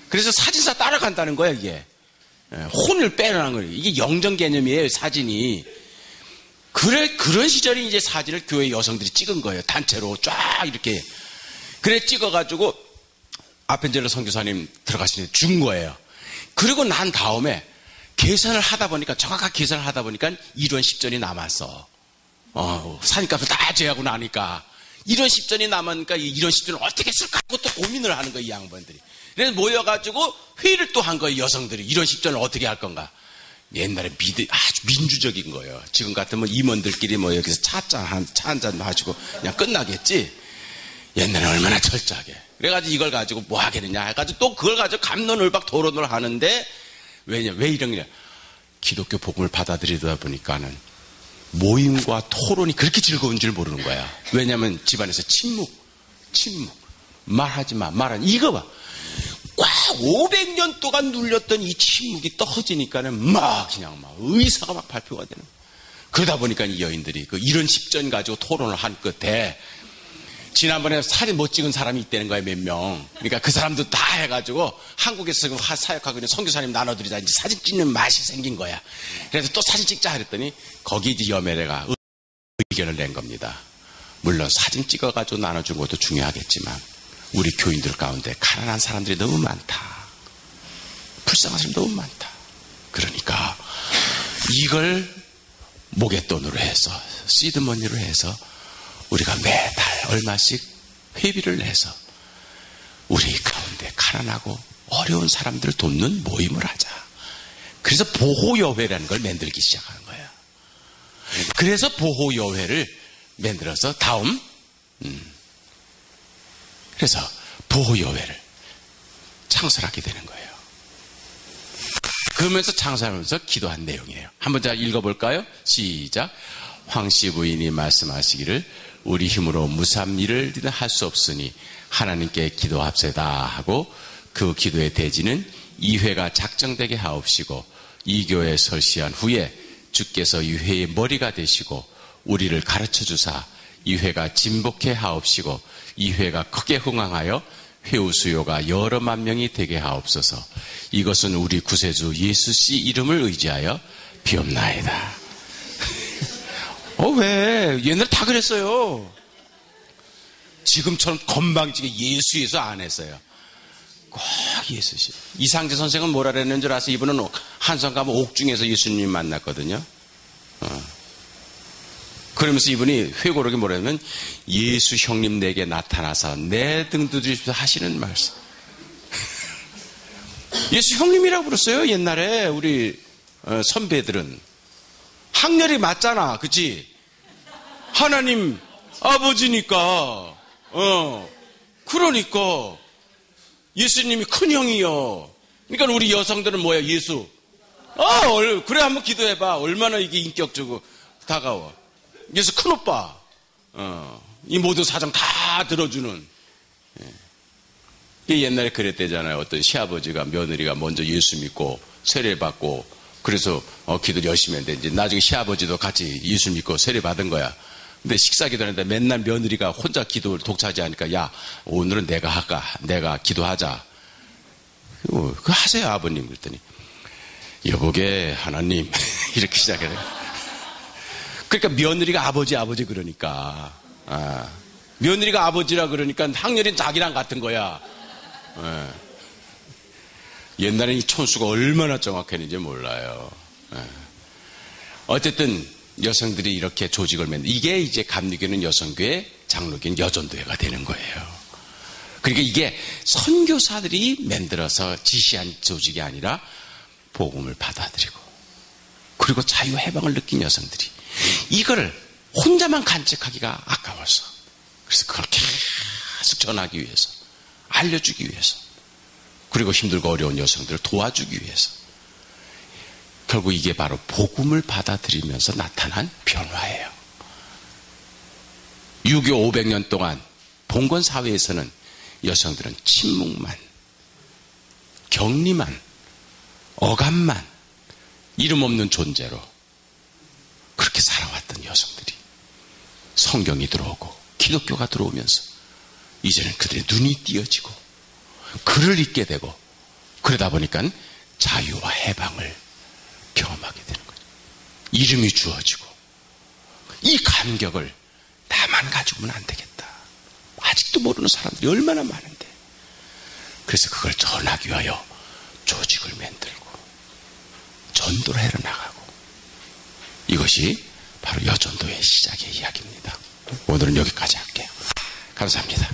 그래서 사진사 따라간다는 거야, 이게. 혼을 빼라는 거예요. 이게 영정 개념이에요, 사진이. 그런 시절이 이제 사진을 교회 여성들이 찍은 거예요. 단체로 쫙 이렇게. 그래 찍어가지고 아펜젤러 선교사님 들어가시는데 준 거예요. 그리고 난 다음에 계산을 하다 보니까, 정확하게 계산을 하다 보니까 1원 10전이 남았어. 사진값을 다 제하고 나니까. 1원 10전이 남으니까 이 1원 10전을 어떻게 쓸까 하고 또 고민을 하는 거예요, 이 양반들이. 그래서 모여가지고 회의를 또 한 거예요, 여성들이. 1원 10전을 어떻게 할 건가. 옛날에 아주 민주적인 거예요. 지금 같으면 임원들끼리 뭐 여기서 차 한 잔 마시고 그냥 끝나겠지. 옛날에 얼마나 철저하게. 그래가지고 이걸 가지고 뭐 하겠느냐 해가지고 또 그걸 가지고 갑론을박 토론을 하는데, 왜 이런 게 기독교 복음을 받아들이다 보니까는 모임과 토론이 그렇게 즐거운 줄 모르는 거야. 왜냐하면 집안에서 침묵, 말하지 마, 이거 봐. 꽉 500년 동안 눌렸던 이 침묵이 떨어지니까는 그냥 의사가 막 발표가 되는 거야. 그러다 보니까 이 여인들이 그 이런 10전 가지고 토론을 한 끝에 지난번에 사진 못 찍은 사람이 있다는 거예요, 몇 명. 그러니까 그 사람도 다 해가지고 한국에서 사역하고 있는 선교사님 나눠드리자. 이제 사진 찍는 맛이 생긴 거야. 그래서 또 사진 찍자 그랬더니 거기 이제 여메레가 의견을 낸 겁니다. 물론 사진 찍어가지고 나눠준 것도 중요하겠지만 우리 교인들 가운데 가난한 사람들이 너무 많다. 불쌍한 사람이 너무 많다. 그러니까 이걸 목액돈으로 해서, 시드머니로 해서 우리가 매달 얼마씩 회비를 내서 우리 가운데 가난하고 어려운 사람들을 돕는 모임을 하자. 그래서 보호여회라는 걸 만들기 시작하는 거예요. 그래서 보호여회를 만들어서 그래서 보호여회를 창설하게 되는 거예요. 그러면서 창설하면서 기도한 내용이에요. 한번 자 읽어볼까요? 시작. 황씨 부인이 말씀하시기를 우리 힘으로 무삼 일을 할 수 없으니 하나님께 기도합세다 하고 그 기도의 대지는 이 회가 작정되게 하옵시고 이 교회에 설시한 후에 주께서 이 회의 머리가 되시고 우리를 가르쳐 주사 이 회가 진복해 하옵시고 이 회가 크게 흥왕하여 회우 수요가 여러 만 명이 되게 하옵소서. 이것은 우리 구세주 예수 씨 이름을 의지하여 비옵나이다. 왜? 옛날에 다 그랬어요. 지금처럼 건방지게 예수 안 했어요. 꼭 예수 씨. 이상재 선생은 뭐라 그랬는 줄 아세요? 이분은 한성 가면 옥중에서 예수님 만났거든요. 그러면서 이분이 회고록에 뭐라냐면 예수 형님 내게 나타나서 내 등 두드리십시오 하시는 말씀. 예수 형님이라고 불렀어요. 옛날에 우리 선배들은. 학렬이 맞잖아. 그치? 하나님 아버지니까. 그러니까 예수님이 큰형이요. 그러니까 우리 여성들은 뭐야? 예수. 그래 한번 기도해봐. 얼마나 이게 인격적으로 다가와. 예수 큰오빠. 이 모든 사정 다 들어주는. 옛날에 그랬대잖아요. 어떤 시아버지가 며느리가 먼저 예수 믿고 세례받고 그래서 기도를 열심히 했는데 이제 나중에 시아버지도 같이 예수 믿고 세례받은 거야. 근데 식사 기도하는데 맨날 며느리가 혼자 기도를 독차지하니까 야 오늘은 내가 할까? 내가 기도하자. 그거 하세요 아버님. 그랬더니 여보게 하나님 이렇게 시작해요. 그러니까 며느리가 아버지 그러니까 며느리가 아버지라 그러니까 학렬이는 자기랑 같은 거야. 옛날에 이 촌수가 얼마나 정확했는지 몰라요. 어쨌든 여성들이 이렇게 조직을 만든 이게 이제 감리교는 여성교회, 장로교는 여전도회가 되는 거예요. 그러니까 이게 선교사들이 만들어서 지시한 조직이 아니라 복음을 받아들이고 그리고 자유해방을 느낀 여성들이 이걸 혼자만 간직하기가 아까워서 그래서 그걸 계속 전하기 위해서 알려주기 위해서 그리고 힘들고 어려운 여성들을 도와주기 위해서 결국 이게 바로 복음을 받아들이면서 나타난 변화예요. 유교 500년 동안 봉건 사회에서는 여성들은 침묵만, 격리만, 억압만, 이름 없는 존재로 그렇게 살아왔던 여성들이 성경이 들어오고 기독교가 들어오면서 이제는 그들의 눈이 띄어지고 글을 읽게 되고 그러다 보니까 자유와 해방을 경험하게 되는 거죠. 이름이 주어지고 이 감격을 나만 가지고는 안 되겠다. 아직도 모르는 사람들이 얼마나 많은데 그래서 그걸 전하기 위하여 조직을 만들고 전도를 해나가고 이것이 바로 여전도의 시작의 이야기입니다. 오늘은 여기까지 할게요. 감사합니다.